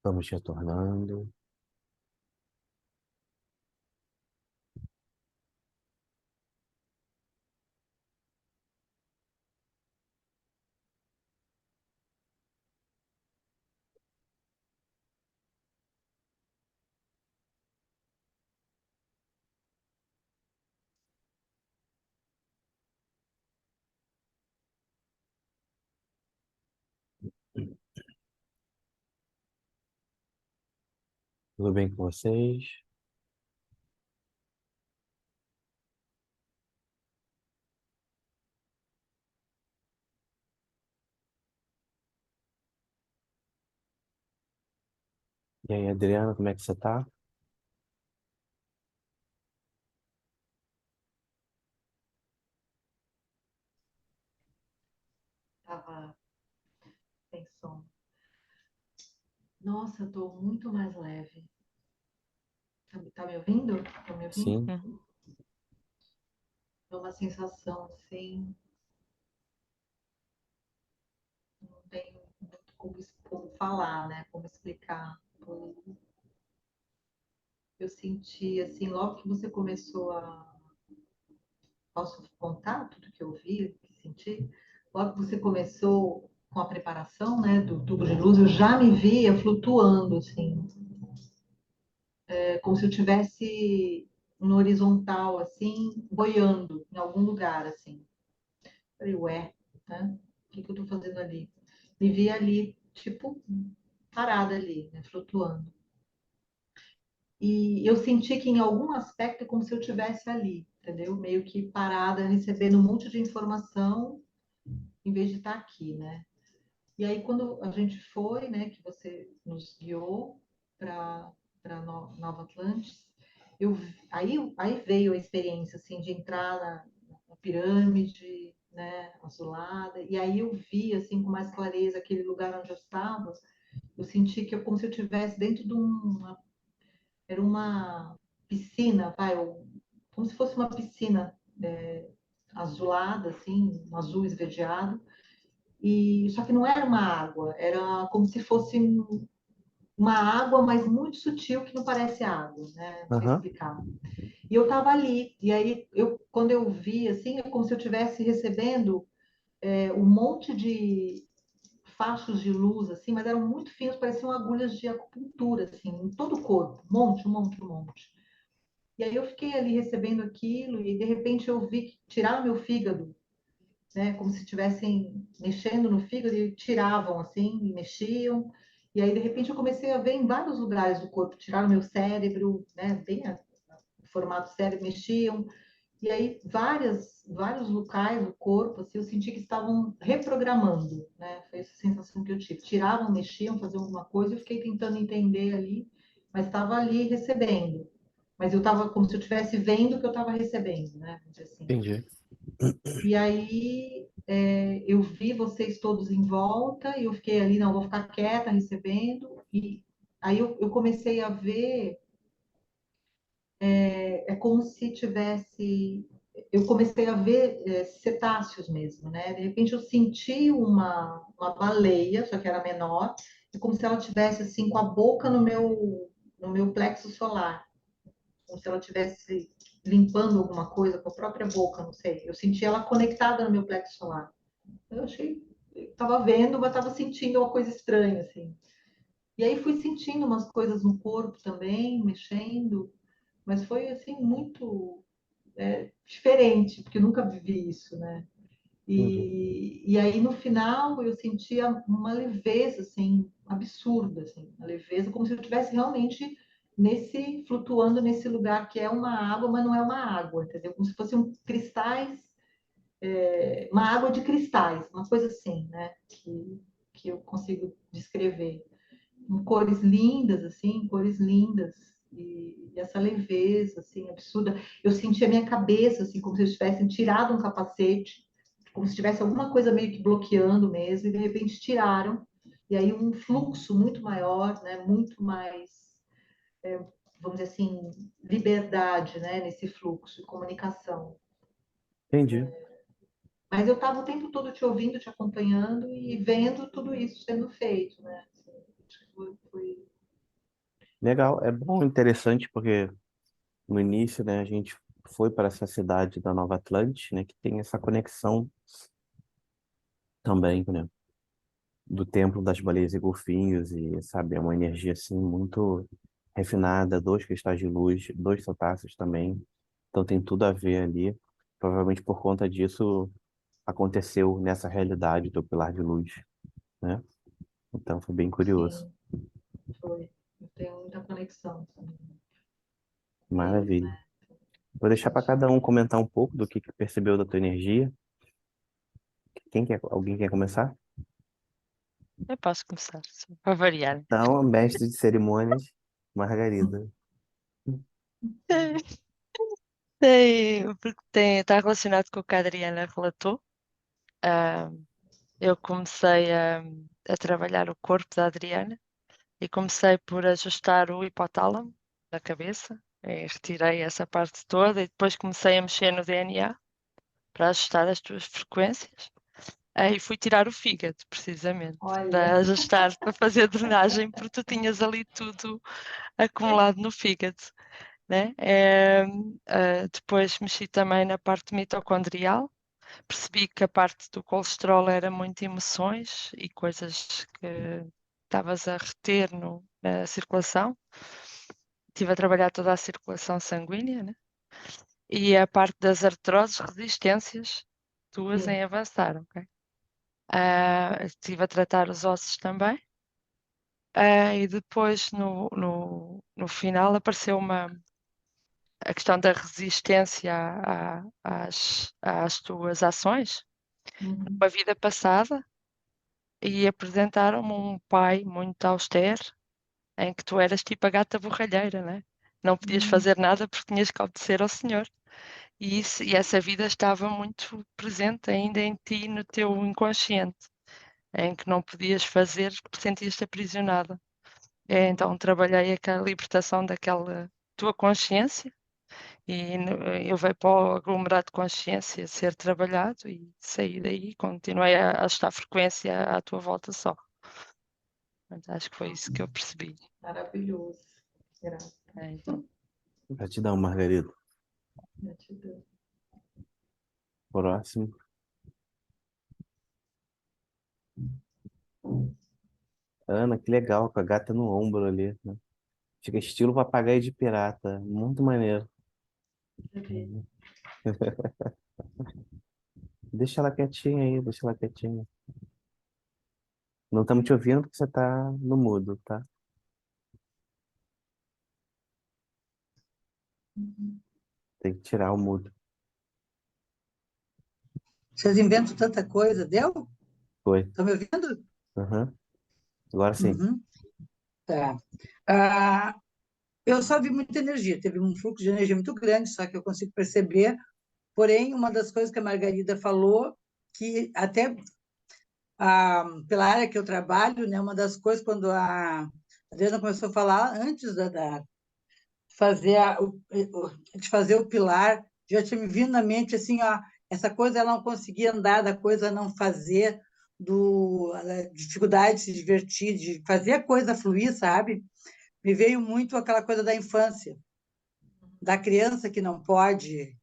Vamos retornando. Tudo bem com vocês? E aí, Adriana, como é que você tá? Tava sem som. Nossa, eu tô muito mais leve. Tá me ouvindo? Tá me ouvindo? Sim, Uhum. É uma sensação assim, não tenho muito como falar, né? Como explicar. Eu senti assim, logo que você começou a. Posso contar tudo que eu vi, que senti? Logo que você começou com a preparação, né, do tubo de luz, eu já me via flutuando, assim, como se eu tivesse no horizontal, assim, boiando em algum lugar, assim. Falei, ué, né? O que que eu tô fazendo ali? Me vi ali, tipo, parada ali, né, flutuando. E eu senti que em algum aspecto é como se eu tivesse ali, entendeu? Meio que parada, recebendo um monte de informação, em vez de estar aqui, né? E aí, quando a gente foi, né, que você nos guiou para Nova Atlantis, aí veio a experiência, assim, de entrar na pirâmide, né, azulada, e aí eu vi, assim, com mais clareza aquele lugar onde eu estava, eu senti que como se eu estivesse dentro de era uma piscina, como se fosse uma piscina azulada, assim, um azul esverdeado, e só que não era uma água, era como se fosse uma água, mas muito sutil, que não parece água, né? Não sei aham, explicar. E eu estava ali, e aí quando eu vi, assim, é como se eu estivesse recebendo um monte de fachos de luz, assim, mas eram muito finos, pareciam agulhas de acupuntura, assim, em todo o corpo, um monte, um monte, um monte. E aí eu fiquei ali recebendo aquilo, e de repente eu vi que tiraram meu fígado, né? Como se estivessem mexendo no fígado e tiravam assim, e mexiam. E aí, de repente, eu comecei a ver em vários lugares do corpo, tiraram meu cérebro, né? Bem o formato do cérebro, mexiam. E aí, vários locais do corpo, assim, eu senti que estavam reprogramando, né? Foi essa sensação que eu tive. Tiravam, mexiam, faziam alguma coisa, eu fiquei tentando entender ali, mas estava ali recebendo. Mas eu estava como se eu estivesse vendo o que eu estava recebendo, né? Vamos dizer assim. entendi. E aí eu vi vocês todos em volta e eu fiquei ali, não, vou ficar quieta recebendo. E aí eu comecei a ver, como se tivesse, eu comecei a ver cetáceos mesmo, né? De repente eu senti uma baleia, só que era menor, e como se ela tivesse assim com a boca no meu plexo solar, como se ela tivesse limpando alguma coisa com a própria boca, não sei. Eu senti ela conectada no meu plexo solar. Eu achei, eu tava vendo, mas tava sentindo uma coisa estranha, assim. E aí fui sentindo umas coisas no corpo também, mexendo, mas foi, assim, muito diferente, porque eu nunca vivi isso, né? Entendi. E aí, no final, eu sentia uma leveza, assim, absurda, assim, uma leveza, como se eu estivesse realmente flutuando nesse lugar que é uma água, mas não é uma água, entendeu? Como se fossem cristais, uma água de cristais, uma coisa assim, né? Que eu consigo descrever. Com cores lindas, assim, cores lindas. E essa leveza, assim, absurda. Eu senti a minha cabeça, assim, como se eles tivessem tirado um capacete, como se tivesse alguma coisa meio que bloqueando mesmo, e de repente tiraram. E aí um fluxo muito maior, né? Muito mais, vamos dizer assim, liberdade, né? Nesse fluxo, comunicação. Entendi. Mas eu estava o tempo todo te ouvindo, te acompanhando e vendo tudo isso sendo feito, né? Assim, acho que foi. Legal, é bom, interessante, porque no início, né, a gente foi para essa cidade da Nova Atlântica, né, que tem essa conexão também, né, do Templo das Baleias e Golfinhos, e, sabe, é uma energia, assim, muito refinada, dois cristais de luz, dois cetáceos também, então tem tudo a ver ali. Provavelmente por conta disso aconteceu nessa realidade do pilar de luz, né? Então foi bem curioso. Sim, foi. Eu tenho muita conexão também. Maravilha. Vou deixar para cada um comentar um pouco do que percebeu da tua energia. Alguém quer começar? Eu posso começar, só para variar. Então, mestre de cerimônias, Margarida. Está relacionado com o que a Adriana relatou. Ah, eu comecei a trabalhar o corpo da Adriana e comecei por ajustar o hipotálamo da cabeça. E retirei essa parte toda e depois comecei a mexer no DNA para ajustar as tuas frequências. Aí fui tirar o fígado, precisamente, para Olha, ajustar, para fazer drenagem, porque tu tinhas ali tudo acumulado no fígado, né? Depois mexi também na parte mitocondrial, percebi que a parte do colesterol era muito emoções e coisas que estavas a reter na circulação. Estive a trabalhar toda a circulação sanguínea, né? E a parte das artroses, resistências, tuas sim. em avançar, ok? Estive a tratar os ossos também. E depois, no final, apareceu a questão da resistência às tuas ações, Uhum. numa vida passada, e apresentaram-me um pai muito austero, em que tu eras tipo a gata borralheira, né? Não podias fazer nada porque tinhas que obedecer ao Senhor. E essa vida estava muito presente ainda em ti, no teu inconsciente, em que não podias fazer porque sentias-te aprisionada. Então trabalhei a libertação daquela tua consciência e eu veio para o aglomerado de consciência ser trabalhado e saí daí e continuei a ajustar a frequência à tua volta só. Mas acho que foi isso que eu percebi. Maravilhoso. Graças. Então, Gratidão, Margarida. Gratidão. Próximo. Ana, que legal, com a gata no ombro ali, né? Fica estilo papagaio de pirata. Muito maneiro. Deixa ela quietinha aí, deixa ela quietinha. Não estamos te ouvindo porque você está no mudo, tá? Tem que tirar o mudo. Vocês inventam tanta coisa, deu? Foi. Estão me ouvindo? Uhum. Agora sim. Uhum. Tá. Ah, eu só vi muita energia, teve um fluxo de energia muito grande, só que eu consigo perceber. Porém, uma das coisas que a Margarida falou, que até pela área que eu trabalho, né, uma das coisas, quando a Adriana começou a falar, antes fazer de fazer o pilar, já tinha me vindo na mente assim, ó, essa coisa ela não conseguia andar, da coisa não fazer, a dificuldade de se divertir, de fazer a coisa fluir, sabe? Me veio muito aquela coisa da infância, da criança que não pode,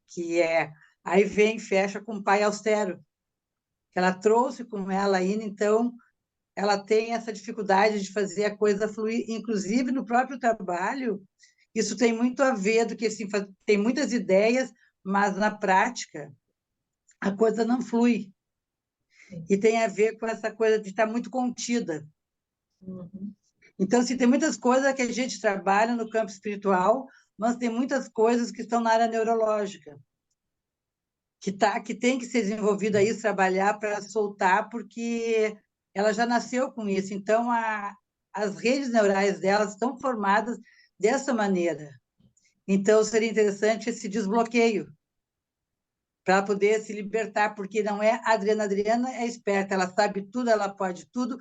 aí vem e fecha com o pai austero, que ela trouxe com ela ainda, então ela tem essa dificuldade de fazer a coisa fluir, inclusive no próprio trabalho. Isso tem muito a ver do que assim, tem muitas ideias, mas na prática a coisa não flui. E tem a ver com essa coisa de estar muito contida. Uhum. Então, assim, tem muitas coisas que a gente trabalha no campo espiritual, mas tem muitas coisas que estão na área neurológica, que tem que ser desenvolvida isso, trabalhar para soltar, porque ela já nasceu com isso. Então, as redes neurais delas estão formadas dessa maneira. Então, seria interessante esse desbloqueio para poder se libertar, porque não é a Adriana. A Adriana é esperta, ela sabe tudo, ela pode tudo,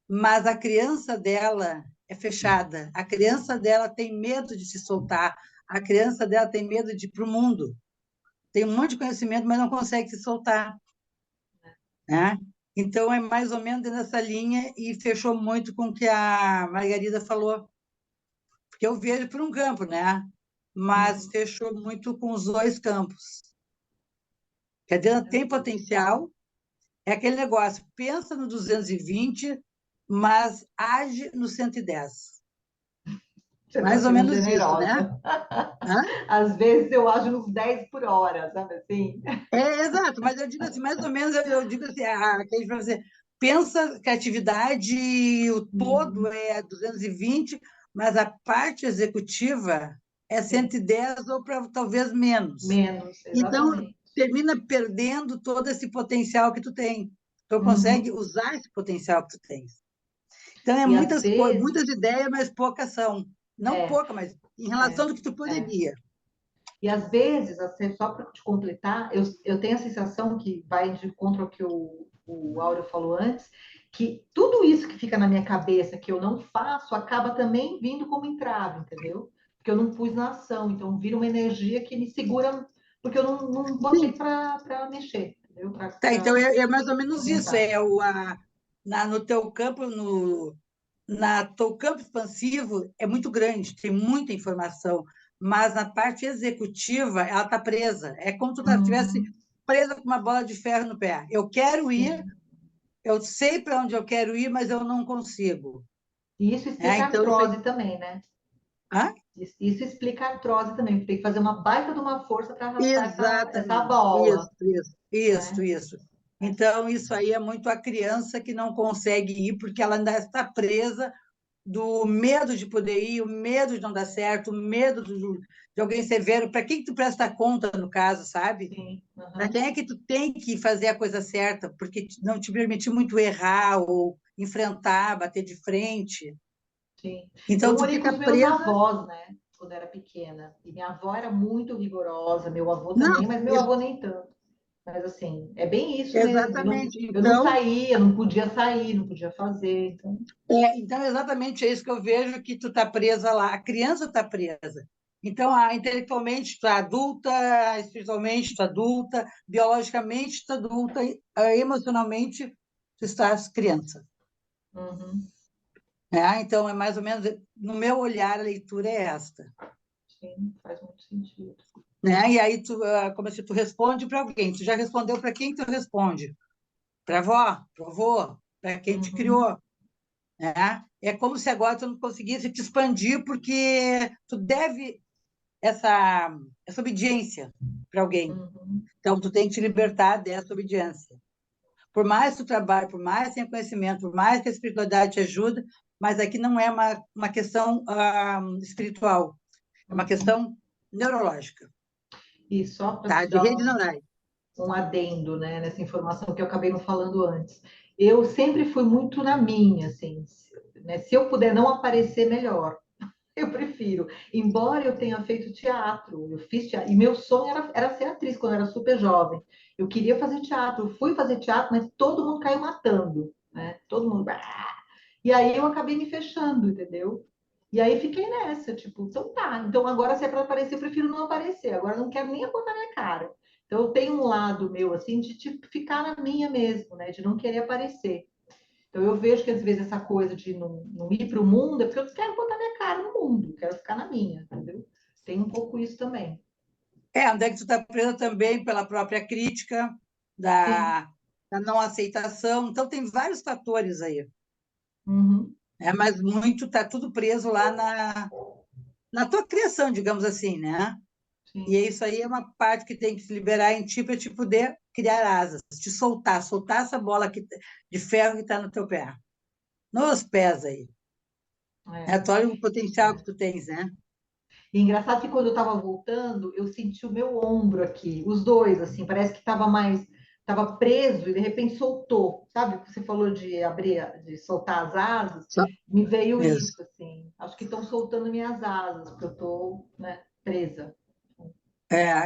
mas a criança dela é fechada, a criança dela tem medo de se soltar, a criança dela tem medo de ir para o mundo, tem um monte de conhecimento, mas não consegue se soltar, né? Então, é mais ou menos nessa linha e fechou muito com o que a Margarida falou, porque eu vejo por um campo, né? Mas fechou muito com os dois campos. Que a Adriana tem potencial, é aquele negócio, pensa no 220, mas age no 110. Você Mais está ou sendo menos isso, né? generosa. Hã? Às vezes eu ajo nos 10 por hora, sabe assim? Exato, mas eu digo assim, mais ou menos, eu digo assim, que a gente vai fazer, pensa que a atividade, o todo é 220, mas a parte executiva é 110 ou talvez menos. Menos, Então, exatamente. termina perdendo todo esse potencial que tu tem. Tu consegue usar esse potencial que tu tens. Então, E às vezes, muitas ideias, mas poucas são. Não pouca, mas em relação do que tu poderia. E às vezes, assim, só para te completar, eu tenho a sensação que vai de encontro ao que o Áureo falou antes, que tudo isso que fica na minha cabeça, que eu não faço, acaba também vindo como entrave, entendeu? Porque eu não pus na ação, então vira uma energia que me segura, porque eu não botei para mexer, entendeu? Então é mais ou menos isso. Aumentar. No teu campo, teu campo expansivo é muito grande, tem muita informação, mas na parte executiva ela está presa. É como se tu estivesse presa com uma bola de ferro no pé. Eu quero ir, eu sei para onde eu quero ir, mas eu não consigo. E isso explica a Então, artrose também, né? Hã? Isso explica a artrose também, tem que fazer uma baita de uma força para arrastar essa Exatamente. bola. Isso. Então, isso aí é muito a criança que não consegue ir, porque ela ainda está presa do medo de poder ir, o medo de não dar certo, o medo de alguém severo. Para quem que tu presta conta, no caso, sabe? Sim. Para quem é que tu tem que fazer a coisa certa, porque não te permitiu muito errar ou enfrentar, bater de frente. Sim. Então, eu tu morei com fica os meus presa. avós, né? Quando era pequena. E minha avó era muito rigorosa, meu avô Não, também, mas meu avô nem tanto. Mas assim, é bem isso mesmo. exatamente. Eu não saía, não podia sair, não podia fazer. Então, exatamente é isso que eu vejo, que tu está presa lá, a criança está presa. Então, intelectualmente tu está adulta, espiritualmente tu está adulta, biologicamente tu está adulta, emocionalmente tu estás criança. Então, é mais ou menos, no meu olhar, a leitura é esta. Sim, faz muito sentido. E aí, como se tu responde para alguém, tu já respondeu para quem tu responde? Para a avó, para o avô, para quem te criou. É como se agora tu não conseguisse te expandir, porque tu deve essa obediência para alguém. Então, tu tem que te libertar dessa obediência. Por mais que tu trabalhe, por mais que tenha conhecimento, por mais que a espiritualidade te ajude, mas aqui não é uma questão espiritual, é uma questão neurológica. E só para de redes neurais. Um adendo, né, nessa informação que eu acabei não falando antes. Eu sempre fui muito na minha, assim, né? Se eu puder não aparecer, melhor. Eu prefiro. Embora eu tenha feito teatro, eu fiz teatro, e meu sonho era ser atriz quando eu era super jovem. Eu queria fazer teatro, eu fui fazer teatro, mas todo mundo caiu matando, né? Todo mundo. E aí eu acabei me fechando, entendeu? E aí fiquei nessa, tipo, então tá. Então agora se é para aparecer, eu prefiro não aparecer. Agora eu não quero nem botar minha cara. Então eu tenho um lado meu, assim, de tipo, ficar na minha mesmo, né? De não querer aparecer. Então, eu vejo que às vezes essa coisa de não ir para o mundo é porque eu quero botar minha cara no mundo, quero ficar na minha, entendeu? Tem um pouco isso também. Onde é que tu está presa também pela própria crítica, da não aceitação. Então, tem vários fatores aí. Mas muito está tudo preso lá na tua criação, digamos assim, né? Sim. E isso aí é uma parte que tem que se liberar em ti para te poder criar asas, te soltar essa bola de ferro que está no teu pé. Nos pés aí. Olha o potencial que tu tens, né? E engraçado que quando eu estava voltando, eu senti o meu ombro aqui, os dois, assim, parece que estava preso e de repente soltou. Sabe? Você falou de abrir, de soltar as asas, me veio isso, assim. Acho que estão soltando minhas asas, porque eu estou, né, presa.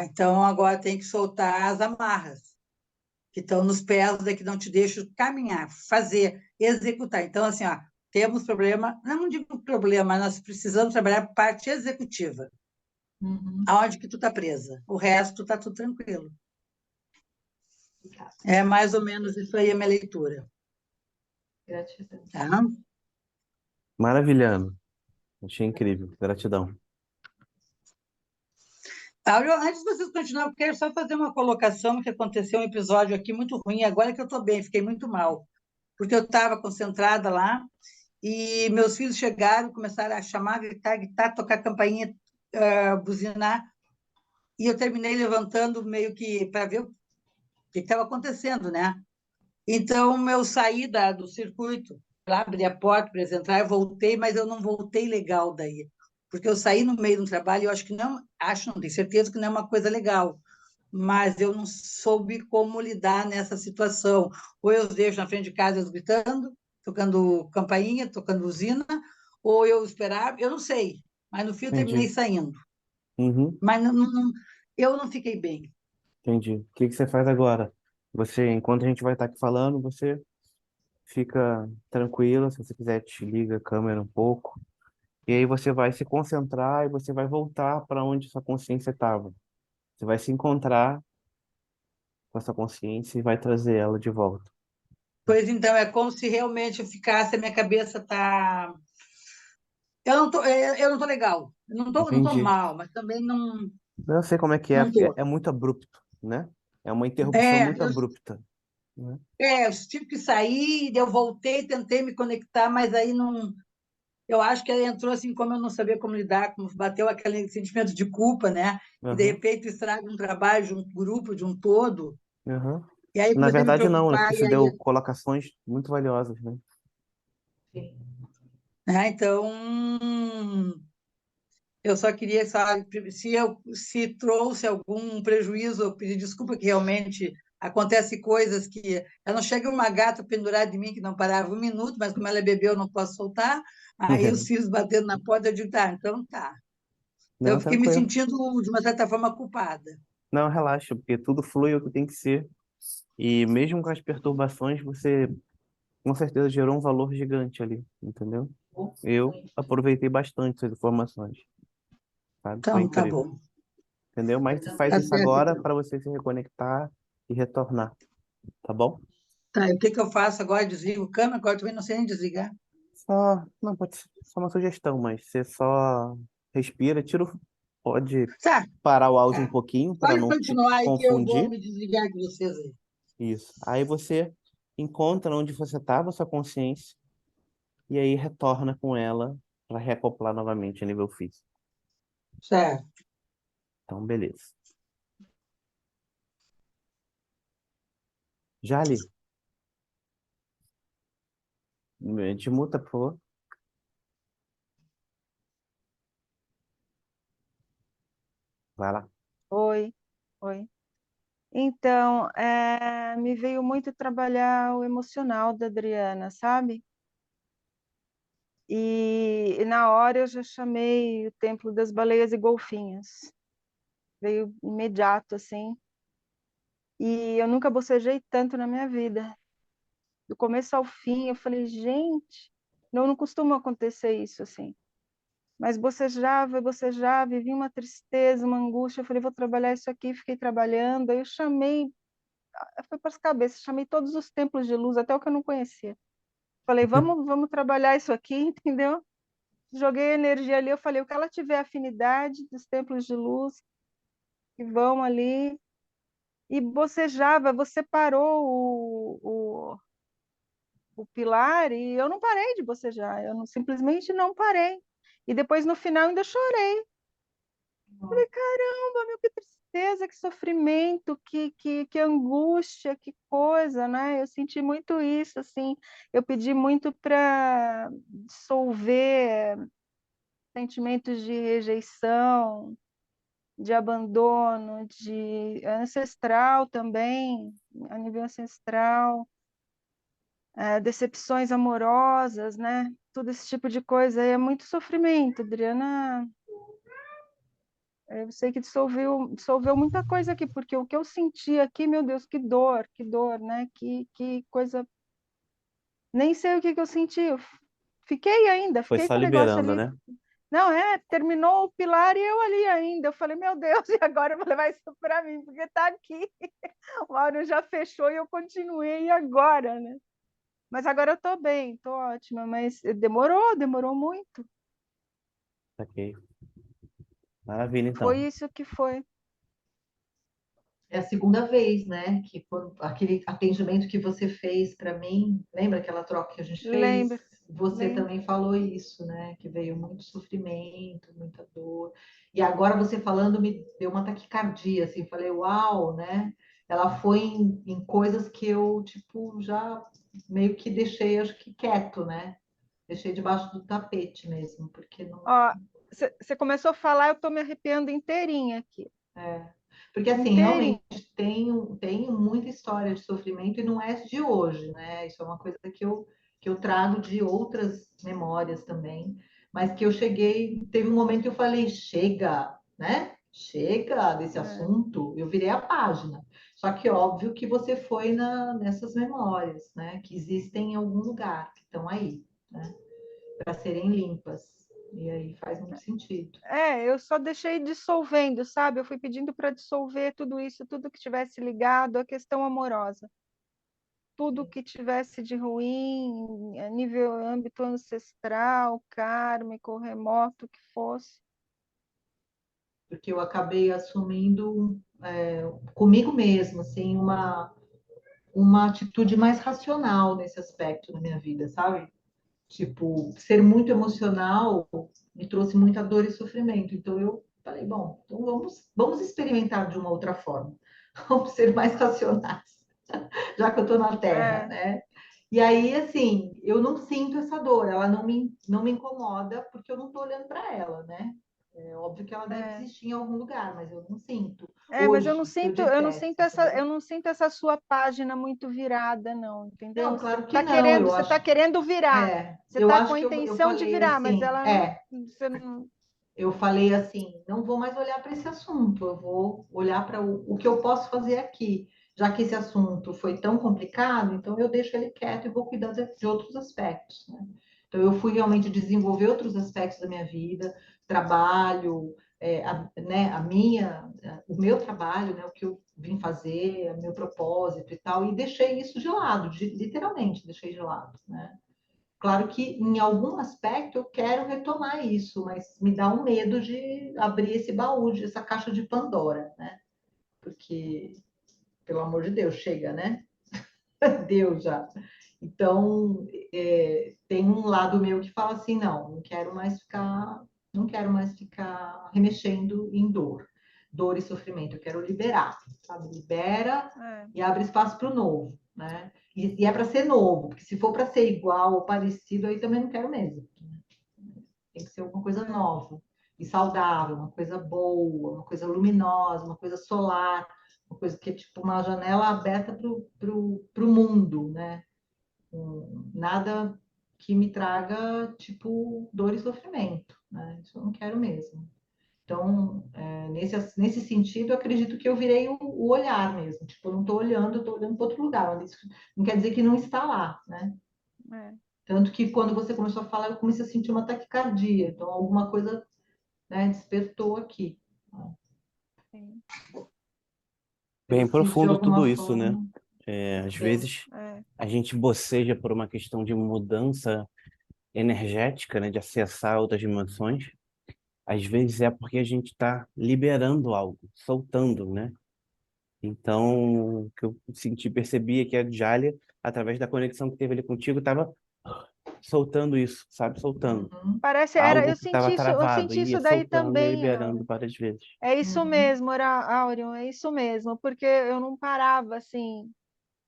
Então agora tem que soltar as amarras que estão nos pés, que não te deixam caminhar, fazer, executar. Então, assim, temos problema, não digo problema, nós precisamos trabalhar a parte executiva. Aonde que tu está presa? O resto está tudo tranquilo. É mais ou menos isso aí a minha leitura. Gratidão. Tá? Maravilhando. Achei incrível. Gratidão. Antes de vocês continuarem, eu quero só fazer uma colocação que aconteceu um episódio aqui muito ruim, agora que eu estou bem, fiquei muito mal, porque eu estava concentrada lá e meus filhos chegaram, começaram a chamar, gritar, tocar campainha, buzinar, e eu terminei levantando meio que para ver o que estava acontecendo, né? Então, eu saí do circuito, lá, abrir a porta para eles entrar, eu voltei, mas eu não voltei legal daí. Porque eu saí no meio do trabalho e eu acho que não, não tenho certeza que não é uma coisa legal, mas eu não soube como lidar nessa situação. Ou eu os deixo na frente de casa eles gritando, tocando campainha, tocando buzina, ou eu esperava, eu não sei, mas no fim eu terminei Entendi. saindo. Uhum, Mas eu não fiquei bem. entendi. O que que você faz agora? Você, enquanto a gente vai estar aqui falando, você fica tranquila. Se você quiser, desliga a câmera um pouco. E aí você vai se concentrar e você vai voltar para onde sua consciência estava. Você vai se encontrar com essa consciência e vai trazer ela de volta. Pois então, é como se realmente eu ficasse, a minha cabeça tá. Eu não tô legal. Eu não tô Entendi. mal, mas também não, Eu sei como é que é. não tô. É muito abrupto, né? É uma interrupção É, muito abrupta, né? eu tive que sair, eu voltei, tentei me conectar, mas aí não. Eu acho que ela entrou assim, como eu não sabia como lidar, como bateu aquele sentimento de culpa, né? E de Aham, repente estraga um trabalho de um grupo, de um todo. aham. E aí Na comecei a me verdade, não, né? preocupar, Porque e você aí, deu colocações muito valiosas, né? né? Então, eu só queria, sabe, se trouxe algum prejuízo, eu pedi desculpa que realmente acontece coisas que eu não chega uma gata pendurada de mim que não parava um minuto, mas como ela bebeu, eu não posso soltar. Aí os filhos batendo na porta, eu digo, tá, então tá. Então eu Não, fiquei me tranquilo. sentindo, de uma certa forma, culpada. Não, relaxa, porque tudo flui o que tem que ser. E mesmo com as perturbações, você com certeza gerou um valor gigante ali, entendeu? Eu aproveitei bastante essas informações, sabe? Foi Então, tá incrível, bom. entendeu? Mas você faz Tá isso certo, agora então. para você se reconectar e retornar, tá bom? Tá, e o que que eu faço agora? Desligo o câmera, agora eu também não sei nem desligar. Só, não, pode ser só uma sugestão, mas você só respira, pode Tá, parar o áudio um tá. pouquinho para Pode não te continuar aí que eu vou confundir. me desligar de vocês aí. Isso. Aí você encontra onde você estava, sua consciência, e aí retorna com ela para reacoplar novamente a nível físico. Certo. Então, beleza. Jali, te muta, por favor. Vai lá. Oi, oi. Então, me veio muito trabalhar o emocional da Adriana, sabe? E na hora eu já chamei o Templo das Baleias e Golfinhos. Veio imediato, assim. E eu nunca bocejei tanto na minha vida. Do começo ao fim, eu falei, gente, não costuma acontecer isso, assim. Mas bocejava, e vinha uma tristeza, uma angústia. Eu falei, vou trabalhar isso aqui, fiquei trabalhando. Aí eu chamei, foi para as cabeças, chamei todos os templos de luz, até o que eu não conhecia. Falei, vamos trabalhar isso aqui, entendeu? Joguei energia ali, eu falei, o que ela tiver afinidade dos templos de luz, que vão ali. E bocejava, você parou o pilar e eu não parei de bocejar, eu não, simplesmente não parei. E depois no final ainda chorei. Falei, caramba, meu, que tristeza, que sofrimento, que angústia, que coisa, né? Eu senti muito isso, assim. Eu pedi muito para dissolver sentimentos de rejeição, de abandono, de ancestral também, a nível ancestral, decepções amorosas, né? Todo esse tipo de coisa. É muito sofrimento, Adriana. Eu sei que dissolveu muita coisa aqui, porque o que eu senti aqui, meu Deus, que dor, né? Que coisa. Nem sei o que eu senti. Eu fiquei ainda, Foi fiquei só com o negócio liberando, ali. né? Não, terminou o pilar e eu ali ainda. Eu falei, meu Deus, e agora eu vou levar isso para mim, porque está aqui. O áudio já fechou e eu continuei, e agora, né? Mas agora eu estou bem, estou ótima, mas demorou muito. Ok. Maravilha, Foi então. isso que foi. É a segunda vez, né? Que aquele atendimento que você fez para mim, lembra aquela troca que a gente fez? Lembro, Você lembro. também falou isso, né? Que veio muito sofrimento, muita dor. E agora você falando me deu uma taquicardia, assim, falei, uau, né? ela foi em coisas que eu, tipo, já meio que deixei, acho que quieto, né? Deixei debaixo do tapete mesmo, porque não. Ó, você começou a falar, eu estou me arrepiando inteirinha aqui. Porque, assim, Inteirinha. realmente tem muita história de sofrimento e não é de hoje, né? Isso é uma coisa que eu trago de outras memórias também, mas que eu cheguei, teve um momento que eu falei, chega, né? Chega desse assunto, eu virei a página. Só que óbvio que você foi nessas memórias, né? Que existem em algum lugar, que estão aí, né? Para serem limpas. E aí faz muito sentido. Eu só deixei dissolvendo, sabe? Eu fui pedindo para dissolver tudo isso, tudo que tivesse ligado à questão amorosa. Tudo que tivesse de ruim, a nível âmbito ancestral, kármico, remoto, que fosse. Porque eu acabei assumindo comigo mesma, assim, uma atitude mais racional nesse aspecto na minha vida, sabe? Tipo, ser muito emocional me trouxe muita dor e sofrimento. Então eu falei, bom, então vamos experimentar de uma outra forma. Vamos ser mais racionais, já que eu estou na Terra, né? E aí, assim, eu não sinto essa dor, ela não me incomoda porque eu não estou olhando para ela, né? É óbvio que ela deve existir em algum lugar, mas eu não sinto. Mas eu Hoje, não se eu sinto, dissesse, entendeu? eu não sinto essa sua página muito virada, não, entendeu? Não, claro que não. Eu Você está acho, querendo virar. Você eu está com acho a que eu intenção de falei virar, mas assim, ela não, você não. eu falei assim, não vou mais olhar para esse assunto, eu vou olhar para o que eu posso fazer aqui. Já que esse assunto foi tão complicado, então eu deixo ele quieto e vou cuidar de outros aspectos, né? Então eu fui realmente desenvolver outros aspectos da minha vida, trabalho, né, o meu trabalho, né, o que eu vim fazer, o meu propósito e tal, e deixei isso de lado, literalmente deixei de lado, né? Claro que em algum aspecto eu quero retomar isso, mas me dá um medo de abrir esse baú, essa caixa de Pandora, né? Porque, pelo amor de Deus, chega, né? Deu já. Então, tem um lado meu que fala assim, não quero mais ficar remexendo em dor e sofrimento. Eu quero liberar, sabe? Libera e abre espaço para o novo, né? E é para ser novo, porque se for para ser igual ou parecido, aí também não quero mesmo. Tem que ser alguma coisa nova e saudável, uma coisa boa, uma coisa luminosa, uma coisa solar, uma coisa que é tipo uma janela aberta para o mundo, né? Nada que me traga, tipo, dor e sofrimento, né? Isso eu não quero mesmo. Então, nesse sentido, eu acredito que eu virei o olhar mesmo. Tipo, eu não estou olhando, eu estou olhando para outro lugar. Isso não quer dizer que não está lá, né? Tanto que quando você começou a falar, eu comecei a sentir uma taquicardia. Então, alguma coisa, né, despertou aqui. Bem Eu sinto de profundo tudo alguma isso, né? forma. Às vezes a gente boceja por uma questão de mudança energética, né? De acessar outras dimensões. Às vezes é porque a gente está liberando algo, soltando, né? Então, o que eu percebi é que a Jália, através da conexão que teve ali contigo, estava soltando isso, sabe? Soltando. Algo que estava Eu travado, senti ia isso daí soltando e também, liberando várias vezes. é isso mesmo, Áureo, é isso mesmo, porque eu não parava assim.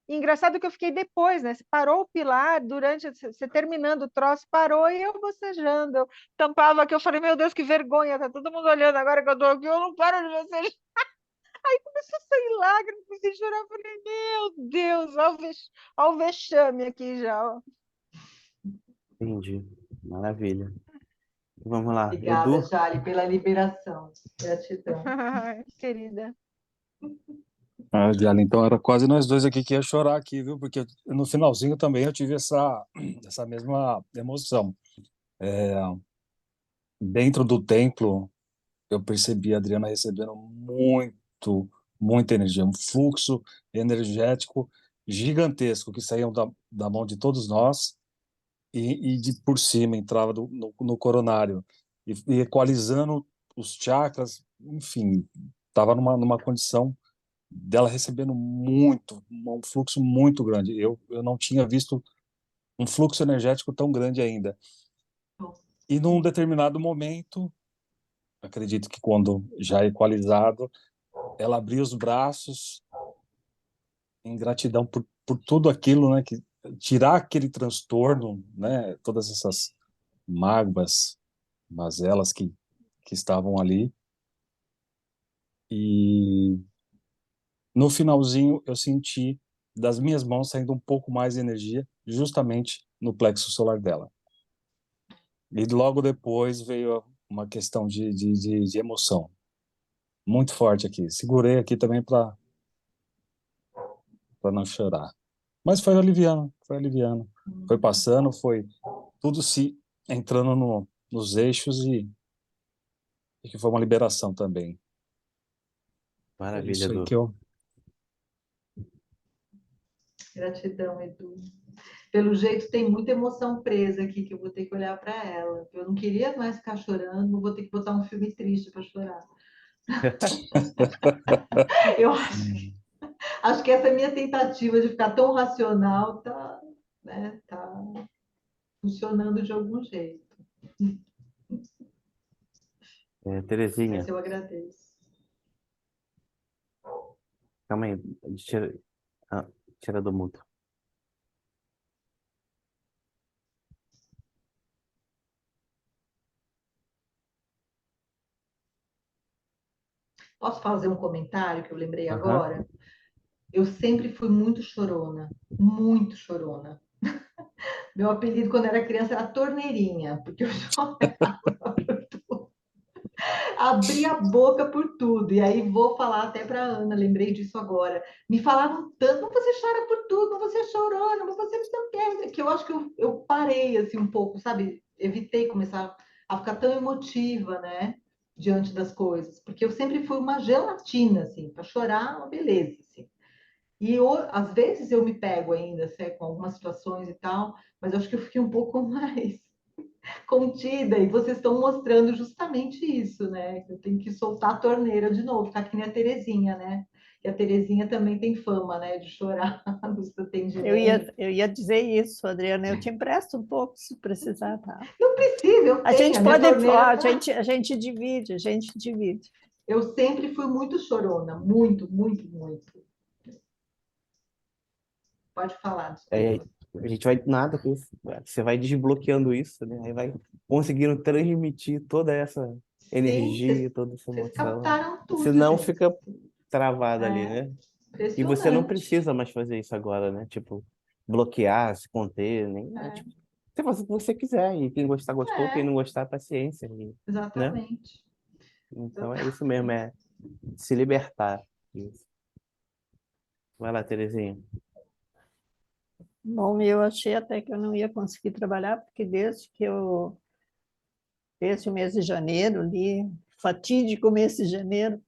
E engraçado que eu fiquei depois, né? Você parou o pilar durante você terminando o troço, parou e eu bocejando. Eu tampava aqui, eu falei, meu Deus, que vergonha, tá todo mundo olhando agora que eu tô aqui, eu não paro de bocejar. Aí começou a sair lágrimas, comecei a chorar, eu falei, meu Deus, olha o vexame aqui já. Ó. Entendi. Maravilha. Vamos lá, Obrigada, Edu. Jale, pela liberação. Gratidão. Querida. Diana, então era quase nós dois aqui que ia chorar aqui, viu? Porque no finalzinho também eu tive essa mesma emoção. Dentro do templo, eu percebi a Adriana recebendo muita energia, um fluxo energético gigantesco que saía da mão de todos nós e de por cima entrava no coronário e equalizando os chakras, enfim, estava numa condição dela recebendo um fluxo muito grande. Eu não tinha visto um fluxo energético tão grande ainda. E num determinado momento, acredito que quando já equalizado, ela abriu os braços em gratidão por tudo aquilo, né? Que tirar aquele transtorno, né? Todas essas mágoas, mazelas que estavam ali. E no finalzinho eu senti das minhas mãos saindo um pouco mais de energia, justamente no plexo solar dela. E logo depois veio uma questão de emoção muito forte aqui. Segurei aqui também para não chorar. Mas foi aliviando, foi aliviando. Foi passando, foi tudo se entrando nos eixos e que foi uma liberação também. É Maravilha, isso aí Edu. que eu... Gratidão, Edu. Pelo jeito, tem muita emoção presa aqui que eu vou ter que olhar para ela. Eu não queria mais ficar chorando, vou ter que botar um filme triste para chorar. Eu acho que essa minha tentativa de ficar tão racional tá, né, tá funcionando de algum jeito. Terezinha, Mas eu agradeço. calma aí. Tira, tira do mudo. Posso fazer um comentário que eu lembrei Aham. agora? Eu sempre fui muito chorona, muito chorona. Meu apelido quando era criança era Torneirinha, porque eu chorava por tudo. Abria a boca por tudo. E aí vou falar até para a Ana, lembrei disso agora. Me falavam tanto, mas você chora por tudo, mas você é chorona, mas você não sei o quê. Que eu acho que eu parei assim um pouco, sabe? Evitei começar a ficar tão emotiva, né? Diante das coisas. Porque eu sempre fui uma gelatina, assim, para chorar, uma beleza, assim. E às vezes eu me pego ainda, assim, com algumas situações e tal, mas eu acho que eu fiquei um pouco mais contida, e vocês estão mostrando justamente isso, né? Eu tenho que soltar a torneira de novo, ficar que nem a Terezinha, né? E a Terezinha também tem fama, né, de chorar nos atendimentos. Eu ia dizer isso, Adriana, eu te empresto um pouco se precisar, tá? Não precisa, eu A tenho, gente a minha pode, ó, torneira tá... a gente divide, a gente divide. Eu sempre fui muito chorona, muito, muito, muito. Pode falar, É, desculpa. a gente vai nada com isso. Você vai desbloqueando isso, né? Aí vai conseguindo transmitir toda essa Sim, energia, toda essa vocês emoção. captaram tudo, Senão gente. fica travado ali, É, né? E você não Impressionante. precisa mais fazer isso agora, né? Tipo, bloquear, se conter, nem, né? É, Tipo, você faz o que você quiser. E quem gostar, gostou. Quem não é, gostar, paciência. Né? exatamente. Então é isso mesmo, é se libertar disso. Vai lá, Terezinha. bom, eu achei até que eu não ia conseguir trabalhar, porque desde o mês de janeiro, ali, fatídico mês de janeiro,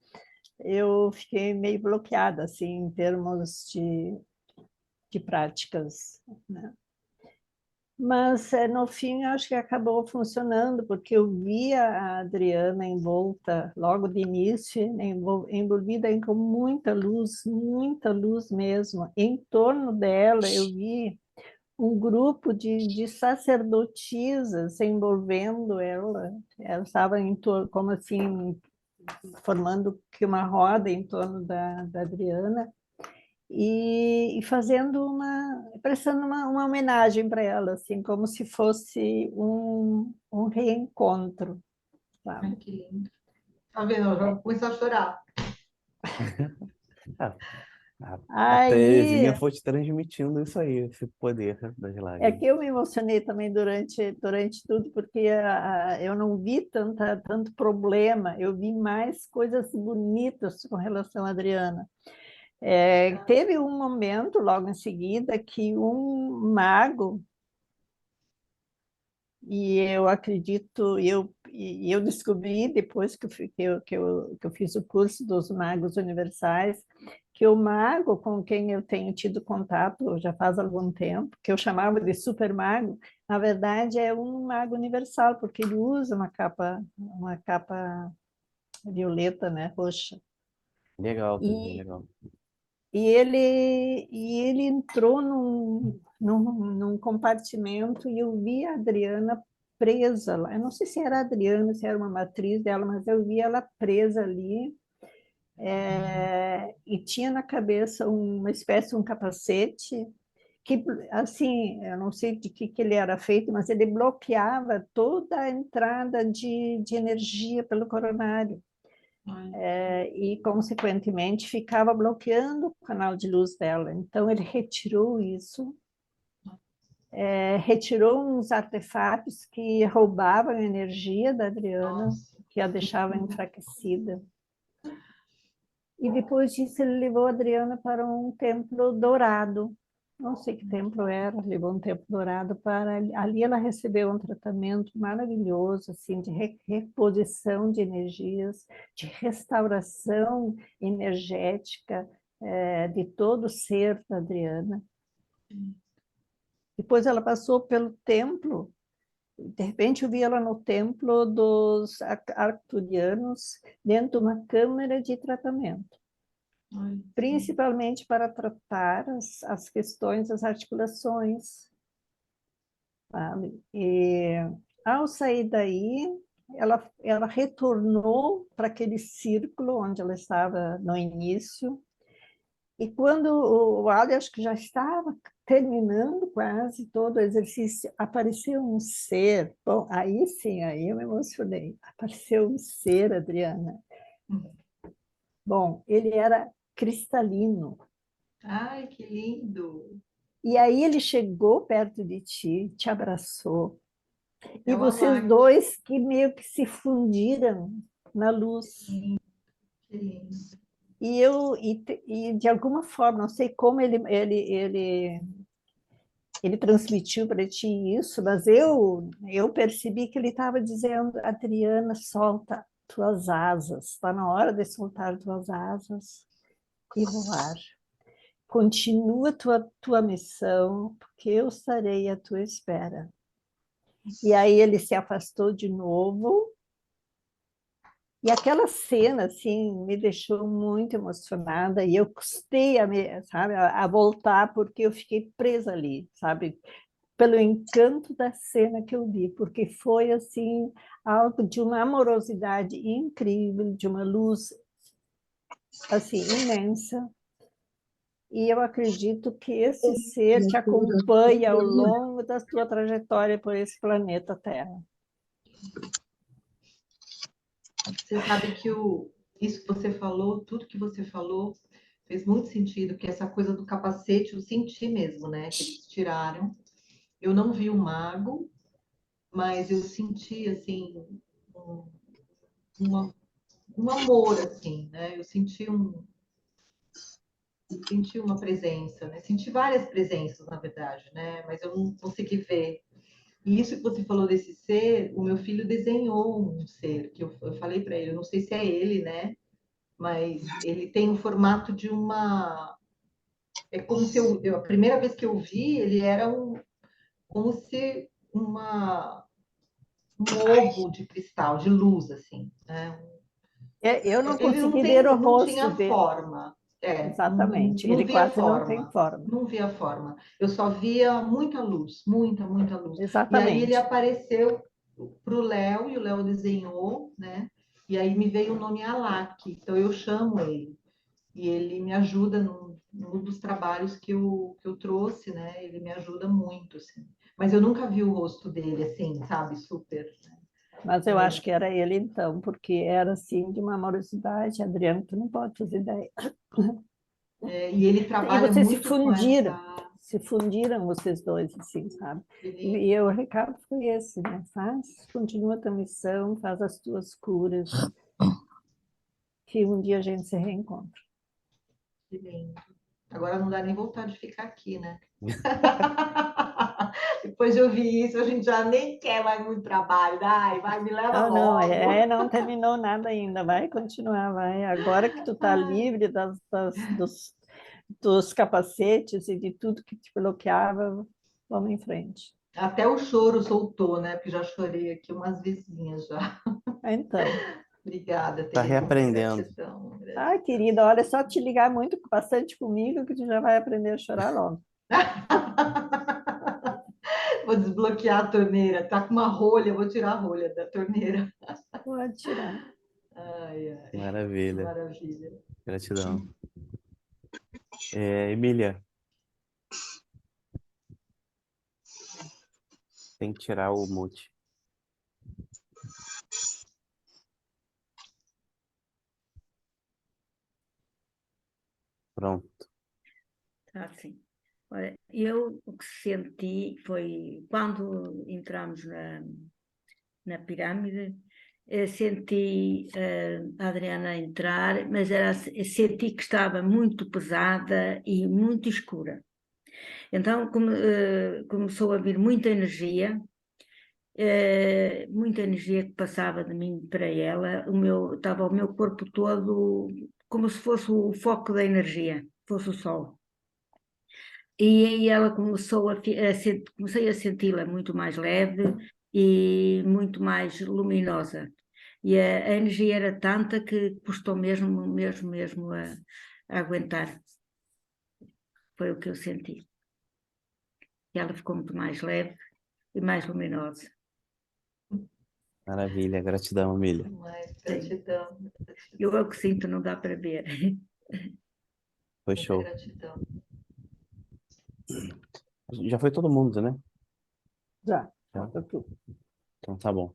eu fiquei meio bloqueada, assim, em termos de práticas, né? Mas, no fim, acho que acabou funcionando, porque eu via a Adriana envolta, logo de início, envolvida com muita luz mesmo. Em torno dela, eu vi um grupo de sacerdotisas envolvendo ela. Ela estava como assim, formando que uma roda em torno da Adriana e fazendo prestando uma homenagem para ela, assim, como se fosse um reencontro, Ai, sabe? que lindo. Tá vendo? Eu já vou começar a chorar. Ah, a Terezinha Aí foi te transmitindo isso aí, esse poder, né, das é lágrimas. que eu me emocionei também durante tudo, porque eu não vi tanto problema, eu vi mais coisas bonitas com relação à Adriana. Teve um momento, logo em seguida, que um mago, e eu acredito, eu descobri depois que eu fiz o curso dos magos universais, que o mago com quem eu tenho tido contato já faz algum tempo, que eu chamava de super mago, na verdade é um mago universal, porque ele usa uma capa violeta, né, roxa. Legal, Terezinha, E, legal. e ele entrou num compartimento e eu vi a Adriana presa lá. Eu não sei se era a Adriana, se era uma matriz dela, mas eu vi ela presa ali. E tinha na cabeça uma espécie de um capacete que, assim, eu não sei de que ele era feito, mas ele bloqueava toda a entrada de energia pelo coronário. E, consequentemente, ficava bloqueando o canal de luz dela. Então, ele retirou isso, retirou uns artefatos que roubavam a energia da Adriana, que a deixavam enfraquecida. E depois disso ele levou a Adriana para um templo dourado. Não sei que templo era, levou um templo dourado para... Ali ela recebeu um tratamento maravilhoso, assim, de reposição de energias, de restauração energética de todo o ser da Adriana. Depois ela passou pelo templo. De repente eu vi ela no templo dos arcturianos, dentro de uma câmara de tratamento. Principalmente para tratar as questões das articulações. Sabe? E ao sair daí, ela retornou para aquele círculo onde ela estava no início. E quando o áudio, acho que já estava terminando quase todo o exercício, apareceu um ser. Bom, aí sim, aí eu me emocionei. Apareceu um ser, Adriana. Bom, ele era cristalino. Ai, que lindo! E aí ele chegou perto de ti, te abraçou. É E o vocês Alak. dois que meio que se fundiram na luz. Que lindo. E de alguma forma, não sei como ele transmitiu para ti isso, mas eu percebi que ele estava dizendo: Adriana, solta tuas asas, está na hora de soltar tuas asas e voar. Continua tua missão, porque eu estarei à tua espera. E aí ele se afastou de novo, e aquela cena, assim, me deixou muito emocionada, e eu custei a voltar, porque eu fiquei presa ali, sabe? Pelo encanto da cena que eu vi, porque foi, assim, algo de uma amorosidade incrível, de uma luz, assim, imensa. E eu acredito que esse ser te acompanha ao longo da tua trajetória por esse planeta Terra. Você sabe que isso que você falou, tudo que você falou, fez muito sentido, que essa coisa do capacete eu senti mesmo, né? Que eles tiraram. Eu não vi o mago, mas eu senti, assim, um amor, assim, né? Eu senti uma presença, né? Senti várias presenças, na verdade, né? Mas eu não consegui ver. E isso que você falou desse ser, o meu filho desenhou um ser, que eu falei para ele, eu não sei se é ele, né? Mas ele tem o formato de uma... É como se a primeira vez que eu vi, ele era como se um ovo de cristal, de luz, assim, né? Eu não Ele consegui ver o não rosto tinha dele. forma. Exatamente, Não ele via quase não tem forma. forma. Não via forma. Eu só via muita luz, muita, muita luz. E aí ele Exatamente. apareceu para o Léo, e o Léo desenhou, né? E aí me veio o nome Alak, então eu chamo ele. E ele me ajuda num dos trabalhos que eu trouxe, né? Ele me ajuda muito, assim. Mas eu nunca vi o rosto dele, assim, sabe? Super, né? Mas eu acho que era ele então, porque era assim de uma amorosidade, Adriano, tu não pode fazer ideia. E ele E trabalha vocês muito com essa... se fundiram vocês dois, assim, sabe? Ele... E o recado foi esse, né? Continua a tua missão, faz as tuas curas, que um dia a gente se reencontra. Que lindo. Agora não dá nem vontade de ficar aqui, né? Depois de ouvir isso, a gente já nem quer mais muito trabalho. Ai, vai, me leva Não, logo. não terminou nada ainda, vai continuar, vai. Agora que tu tá livre dos capacetes e de tudo que te bloqueava, vamos em frente. Até o choro soltou, né? Porque já chorei aqui umas vizinhas já. Então. Obrigada, Tá Teresa. reaprendendo. Gratidão. Ai, querida, olha, é só te ligar muito bastante comigo que tu já vai aprender a chorar logo. Vou desbloquear a torneira. Tá com uma rolha, vou tirar a rolha da torneira. Pode tirar. Ai, ai. Maravilha. Maravilha. Gratidão. Emília, tem que tirar o mute. Pronto. Tá assim. Olha, eu o que senti foi quando entramos na pirâmide, senti a Adriana entrar, mas senti que estava muito pesada e muito escura. Então começou a vir muita energia que passava de mim para ela. Estava o meu corpo todo como se fosse o foco da energia, fosse o sol. E aí ela comecei a senti-la muito mais leve e muito mais luminosa. E a energia era tanta que custou mesmo a aguentar. Foi o que eu senti. E ela ficou muito mais leve e mais luminosa. Maravilha, gratidão, Emília. Mas gratidão. Eu é o que sinto, não dá para ver. Foi Muita show. gratidão. Já foi todo mundo, né? Já, Já. tá tudo. Então tá bom.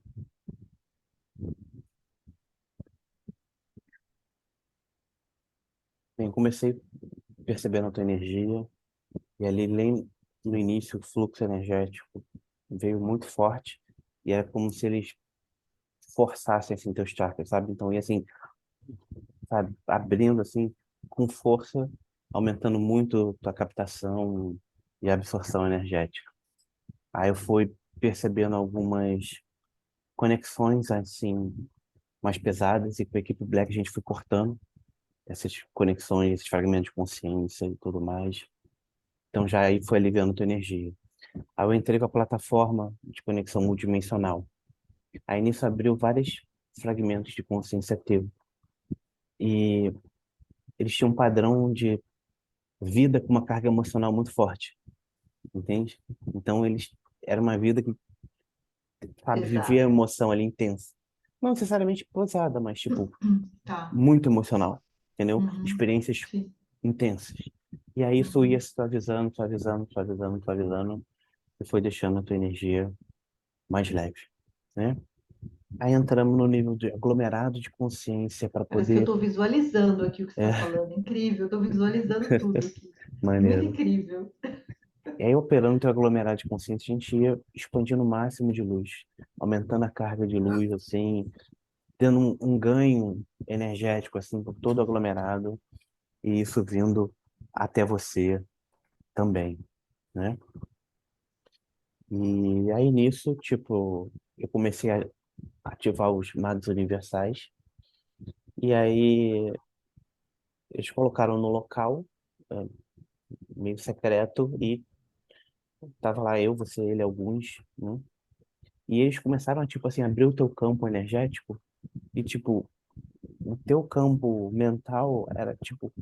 Bem, eu comecei percebendo a tua energia e ali no início o fluxo energético veio muito forte e era como se eles forçassem assim teus chakras, sabe? Então ia assim, sabe, abrindo assim com força, aumentando muito tua captação e absorção energética. Aí eu fui percebendo algumas conexões assim mais pesadas e com a equipe Black a gente foi cortando essas conexões, esses fragmentos de consciência e tudo mais. Então já aí foi aliviando tua energia. Aí eu entrei com a plataforma de conexão multidimensional. Aí nisso abriu vários fragmentos de consciência teu. E eles tinham um padrão de vida com uma carga emocional muito forte, entende? Então eles era uma vida que, sabe, vivia a Pesado. emoção ali intensa. Não necessariamente pesada, mas tipo Tá. muito emocional, entendeu? Uhum. Experiências Sim. intensas. E aí isso ia se suavizando, suavizando, suavizando, suavizando, e foi deixando a tua energia mais leve, né? Aí entramos no nível de aglomerado de consciência para Parece que eu poder. estou visualizando aqui o que você está É, falando. Incrível, eu estou visualizando tudo aqui. Muito maneiro. incrível. E aí, operando teu aglomerado de consciência, a gente ia expandindo o máximo de luz, aumentando a carga de luz, assim, tendo um ganho energético, assim, por todo o aglomerado, e isso vindo até você também, né? E aí, nisso, tipo, eu comecei a ativar os magos universais, e aí eles colocaram no local, eh, meio secreto, e tava lá eu, você, ele, alguns, né? E eles começaram a, tipo assim, abrir o teu campo energético e, tipo, o teu campo mental era, tipo,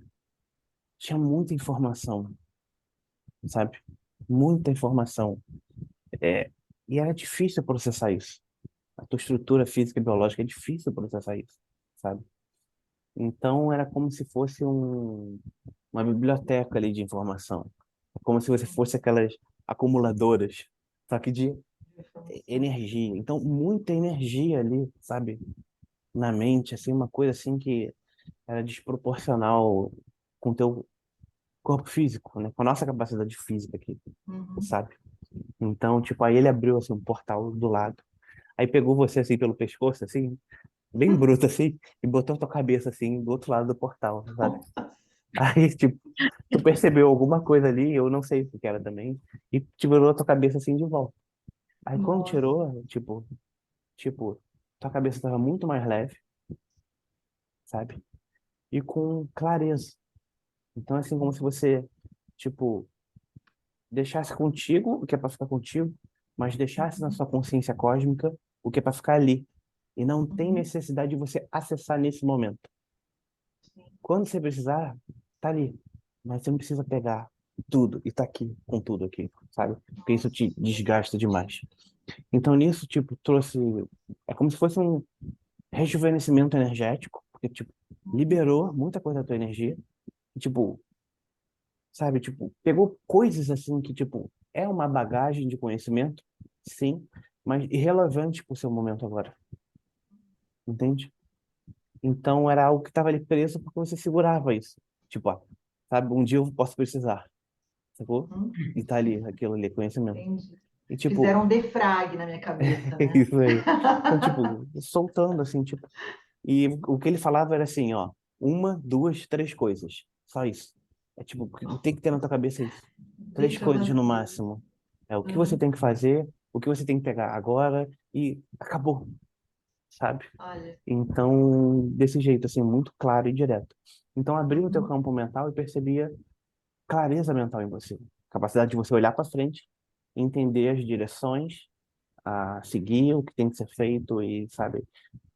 tinha muita informação, sabe? Muita informação. É, e era difícil processar isso. A tua estrutura física e biológica é difícil processar isso, sabe? Então, era como se fosse uma biblioteca ali de informação. Como se você fosse aquelas acumuladoras, só que de energia. Então, muita energia ali, sabe? Na mente, assim, uma coisa assim que era desproporcional com o teu corpo físico, né? Com a nossa capacidade física aqui, Uhum. sabe? Então, tipo, aí ele abriu, assim, um portal do lado. Aí pegou você, assim, pelo pescoço, assim, bem bruto, assim, e botou a tua cabeça, assim, do outro lado do portal, sabe? Aí, tipo, tu percebeu alguma coisa ali, eu não sei o que era também, e tirou a tua cabeça, assim, de volta. Aí quando Nossa. tirou, tipo, tua cabeça tava muito mais leve, sabe? E com clareza. Então, assim, como se você, tipo, deixasse contigo o que é para ficar contigo, mas deixasse na sua consciência cósmica o que é para ficar ali. E não tem Uhum. necessidade de você acessar nesse momento. Quando você precisar, tá ali. Mas você não precisa pegar tudo e tá aqui, com tudo aqui, sabe? Porque isso te desgasta demais. Então, nisso, tipo, trouxe. É como se fosse um rejuvenescimento energético, porque, tipo, liberou muita coisa da tua energia. E, tipo, sabe, tipo, pegou coisas assim que, tipo, é uma bagagem de conhecimento, sim, mas irrelevante pro seu momento agora, entende? Então era algo que estava ali preso porque você segurava isso. Tipo, ó, sabe, um dia eu posso precisar, sacou? Uhum. E tá ali, aquilo ali, conhecimento. Entendi. E tipo, Fizeram um defrag na minha cabeça, é né? isso aí. Então, tipo, soltando assim, tipo, e o que ele falava era assim, ó, uma, duas, três coisas. Só isso. É tipo, o que tem que ter na tua cabeça é isso. Três Deixa coisas no vazio. máximo. É o que você tem que fazer, o que você tem que pegar agora e acabou, sabe? Olha. Então, desse jeito, assim, muito claro e direto. Então, abri o teu Uhum. campo mental e percebia clareza mental em você. Capacidade de você olhar para frente, entender as direções a seguir, o que tem que ser feito e, sabe,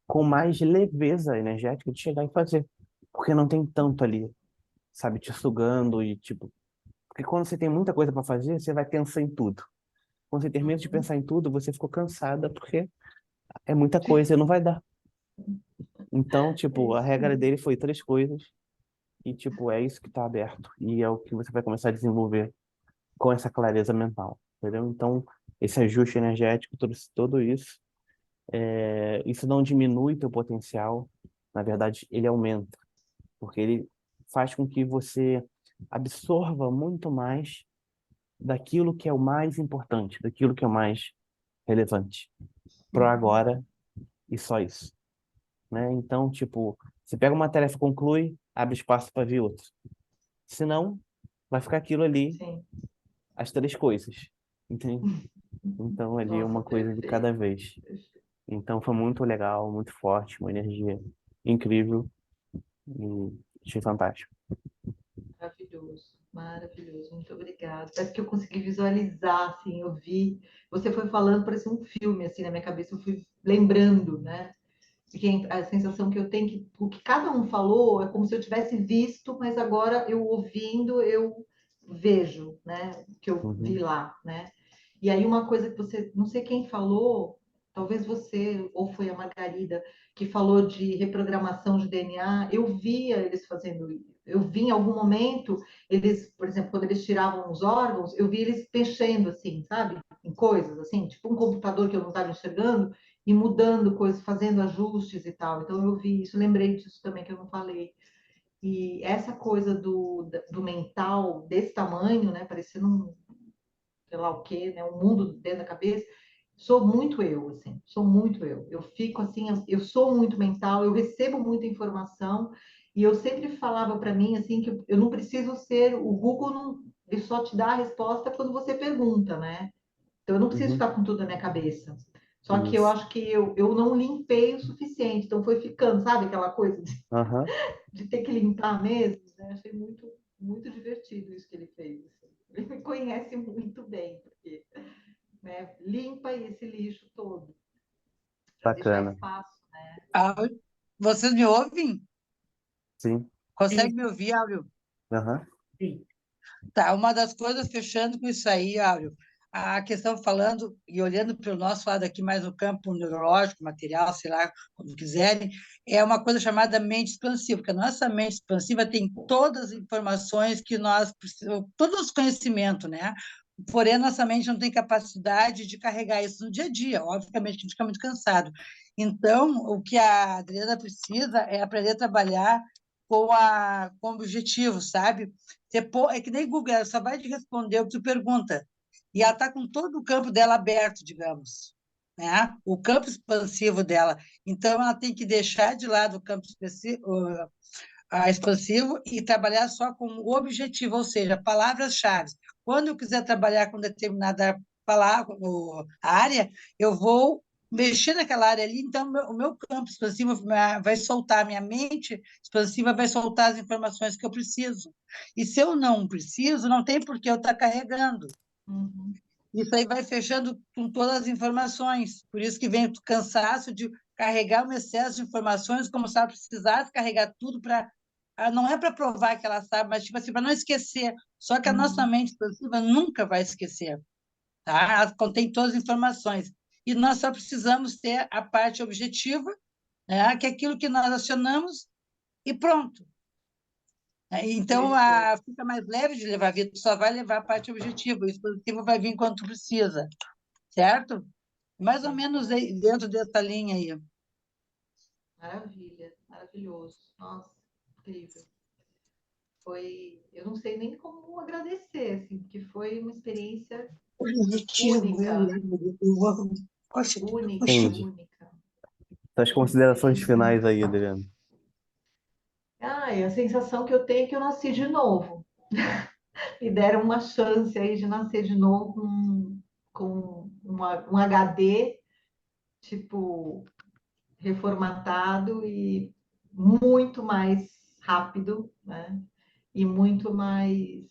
com mais leveza energética de chegar e fazer. Porque não tem tanto ali, sabe, te sugando e, tipo... Porque quando você tem muita coisa para fazer, você vai pensar em tudo. Quando você termina de Uhum. pensar em tudo, você ficou cansada porque é muita coisa e não vai dar. Então, É tipo, a isso regra mesmo. dele foi três coisas. E, tipo, é isso que está aberto. E é o que você vai começar a desenvolver com essa clareza mental, entendeu? Então, esse ajuste energético, tudo isso, isso não diminui teu potencial. Na verdade, ele aumenta, porque ele faz com que você absorva muito mais daquilo que é o mais importante, daquilo que é o mais relevante pro Uhum. agora e só isso, né? Então, tipo, você pega uma tarefa, conclui, abre espaço para ver outra. Senão, vai ficar aquilo ali, Sim. as três coisas, entende? Então, ali é Nossa, uma coisa de cada perfeito. vez. Perfeito. Então, foi muito legal, muito forte, uma energia incrível e achei fantástico. Maravilhoso, maravilhoso. Muito obrigada. Parece que eu consegui visualizar, assim, eu vi. Você foi falando, parecia um filme, assim, na minha cabeça. Eu fui lembrando, né? Porque a sensação que eu tenho que o que cada um falou é como se eu tivesse visto, mas agora eu ouvindo, eu vejo, né? O que eu vi Uhum, lá, né? E aí uma coisa que você, não sei quem falou, talvez você ou foi a Margarida que falou de reprogramação de DNA. Eu via eles fazendo, eu vi em algum momento eles, por exemplo, quando eles tiravam os órgãos, eu vi eles mexendo assim, sabe? Em coisas assim, tipo um computador que eu não estava enxergando e mudando coisas, fazendo ajustes e tal. Então eu vi isso, lembrei disso também que eu não falei. E essa coisa do mental desse tamanho, né, parecendo um, sei lá o quê, né, um mundo dentro da cabeça, sou muito eu, assim, sou muito eu. Eu fico assim, eu sou muito mental, eu recebo muita informação e eu sempre falava para mim assim que eu não preciso ser o Google, não, ele só te dá a resposta quando você pergunta, né? Então, eu não preciso uhum, ficar com tudo na minha cabeça. Só que eu isso. acho que eu não limpei o suficiente. Então, foi ficando, sabe? Aquela coisa Aham, de ter que limpar mesmo. Né? Achei muito, muito divertido isso que ele fez. Assim. Ele me conhece muito bem, porque né, limpa esse lixo todo, para deixar bacana. espaço. Né? Ah, vocês me ouvem? Sim, Consegue Sim, me ouvir, Áureo? aham, sim. Tá, uma das coisas, fechando com isso aí, Áureo, a questão falando e olhando para o nosso lado aqui, mais no campo neurológico, material, sei lá, como quiserem, é uma coisa chamada mente expansiva, porque a nossa mente expansiva tem todas as informações que nós precisamos, todos os conhecimentos, né? Porém, a nossa mente não tem capacidade de carregar isso no dia a dia, obviamente, a gente fica muito cansado. Então, o que a Adriana precisa é aprender a trabalhar com objetivo, sabe? É que nem Google, ela só vai te responder o que tu pergunta. E ela está com todo o campo dela aberto, digamos, né? O campo expansivo dela. Então, ela tem que deixar de lado o campo expansivo e trabalhar só com o objetivo, ou seja, palavras-chave. Quando eu quiser trabalhar com determinada palavra, área, eu vou mexer naquela área ali, então o meu campo expansivo vai soltar, minha mente expansiva vai soltar as informações que eu preciso. E se eu não preciso, não tem por que eu estar carregando. Uhum. Isso aí vai fechando com todas as informações. Por isso que vem o cansaço de carregar um excesso de informações, como se ela precisasse carregar tudo para. Não é para provar que ela sabe, mas tipo assim, para não esquecer. Só que a nossa Uhum. mente expansiva nunca vai esquecer. Tá? Ela contém todas as informações. E nós só precisamos ter a parte objetiva, né? Que é aquilo que nós acionamos e pronto. Então, fica mais leve de levar a vida, só vai levar a parte objetiva, o expositivo vai vir quando precisa, certo? Mais ou menos dentro dessa linha aí. Maravilha, maravilhoso. Nossa, incrível. Eu não sei nem como agradecer, assim, porque foi uma experiência única, única, Entendi. única. Suas considerações finais aí, Adriano. E a sensação que eu tenho é que eu nasci de novo. Me deram uma chance aí de nascer de novo com um HD, tipo, reformatado e muito mais rápido, né? E muito mais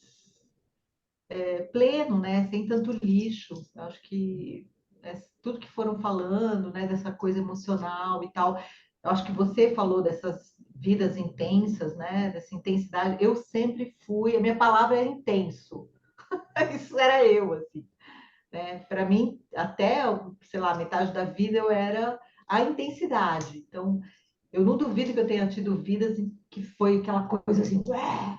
pleno, né? Sem tanto lixo. Eu acho que tudo que foram falando, né? Dessa coisa emocional e tal. Eu acho que você falou dessas vidas intensas, né? Dessa intensidade. Eu sempre fui. A minha palavra é intenso. Isso era eu, assim. Né? Para mim, até, sei lá, metade da vida eu era a intensidade. Então, eu não duvido que eu tenha tido vidas que foi aquela coisa assim,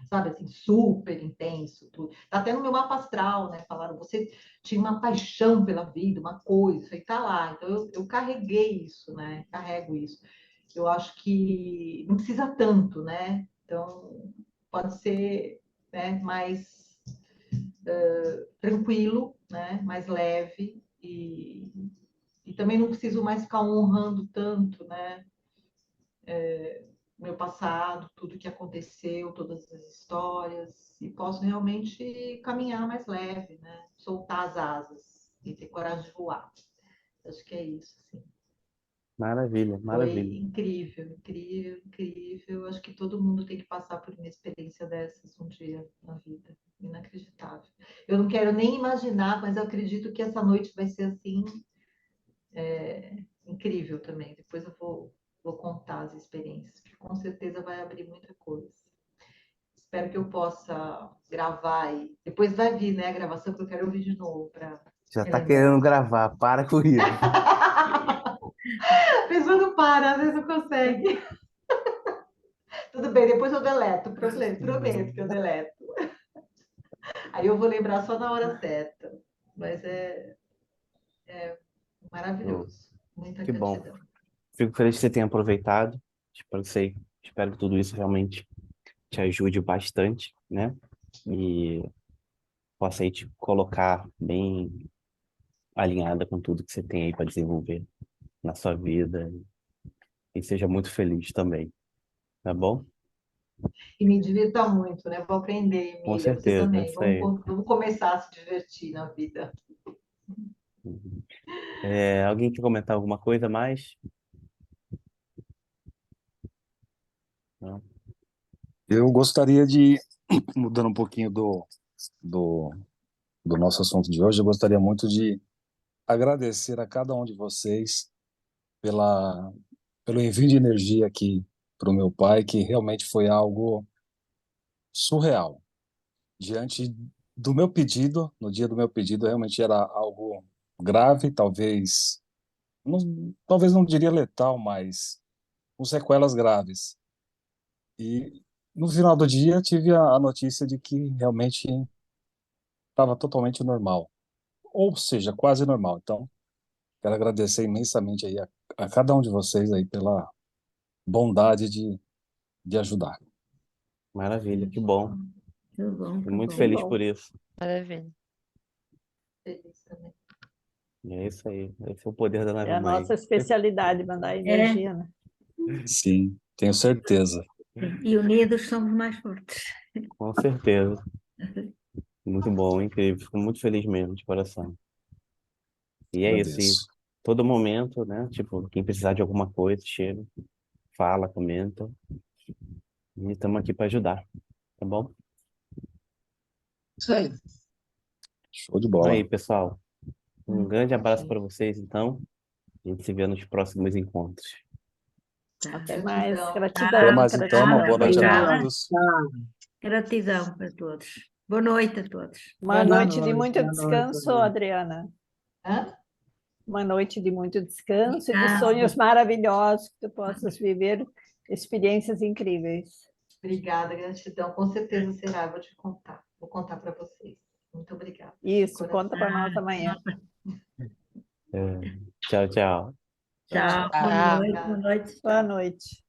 sabe, assim, super intenso. Tudo. Tá até no meu mapa astral, né? Falaram, você tinha uma paixão pela vida, uma coisa, isso aí tá lá. Então, eu carreguei isso, né? Carrego isso. Eu acho que não precisa tanto, né? Então, pode ser, né, mais tranquilo, né? Mais leve e também não preciso mais ficar honrando tanto, né? Meu passado, tudo que aconteceu, todas as histórias, e posso realmente caminhar mais leve, né? Soltar as asas e ter coragem de voar. Acho que é isso, assim. Maravilha, Foi maravilha. incrível, incrível, incrível. Acho que todo mundo tem que passar por uma experiência dessas um dia na vida. Inacreditável. Eu não quero nem imaginar, mas eu acredito que essa noite vai ser assim, incrível também. Depois eu vou contar as experiências, porque com certeza vai abrir muita coisa. Espero que eu possa gravar e depois vai vir, né, a gravação que eu quero ouvir de novo para Já tá relembrar. querendo gravar, para com isso. A pessoa não para, às vezes não consegue. Tudo bem, depois eu deleto, prometo que eu deleto. Aí eu vou lembrar só na hora certa. Mas é Oh, maravilhoso. Muita que bom. gratidão. Fico feliz que você tenha aproveitado. Espero que tudo isso realmente te ajude bastante, né? E possa aí te colocar bem alinhada com tudo que você tem aí para desenvolver na sua vida e seja muito feliz também, tá bom? E me divirta muito, né? Vou aprender, Com Emília. Você certeza, é também. isso aí. Vamos começar a se divertir na vida. Uhum. Alguém quer comentar alguma coisa a mais? Não? Eu gostaria de, mudando um pouquinho do, do nosso assunto de hoje, eu gostaria muito de agradecer a cada um de vocês pelo envio de energia aqui para o meu pai, que realmente foi algo surreal. Diante do meu pedido, no dia do meu pedido, realmente era algo grave, talvez não diria letal, mas com sequelas graves. E no final do dia tive a notícia de que realmente estava totalmente normal, ou seja, quase normal. Então, quero agradecer imensamente aí a cada um de vocês aí pela bondade de ajudar. Maravilha, que bom. Tudo bom, Fico tudo muito bom. feliz bom. por isso. Maravilha. Feliz também. E é isso aí. Esse é o poder da É nave a mãe. nossa especialidade, mandar energia, né? Sim, tenho certeza. E unidos somos mais fortes. Com certeza. Muito bom, incrível. Fico muito feliz mesmo, de coração. E é isso. E Agradeço. todo momento, né? Tipo, quem precisar de alguma coisa, chega, fala, comenta. E estamos aqui para ajudar, tá bom? Isso aí. Show de Então aí, bola. pessoal. Um grande abraço para Gente, vocês, então. A gente se vê nos próximos encontros. Tá. Até mais. gratidão. Até Gratidão, mais então, uma gratidão. boa noite a Obrigada. todos. Gratidão para todos. Boa noite a todos. Uma Boa noite de noite, muito boa noite, boa descanso, noite. Adriana. Hã? Uma noite de muito descanso e de Obrigada. sonhos maravilhosos que tu possas viver experiências incríveis. Obrigada, gratidão. Com certeza será, eu vou te contar. Vou contar para vocês. Muito obrigada. Isso, conta para nós amanhã. Tchau, tchau. Tchau, boa Tchau. noite, boa noite. Boa noite.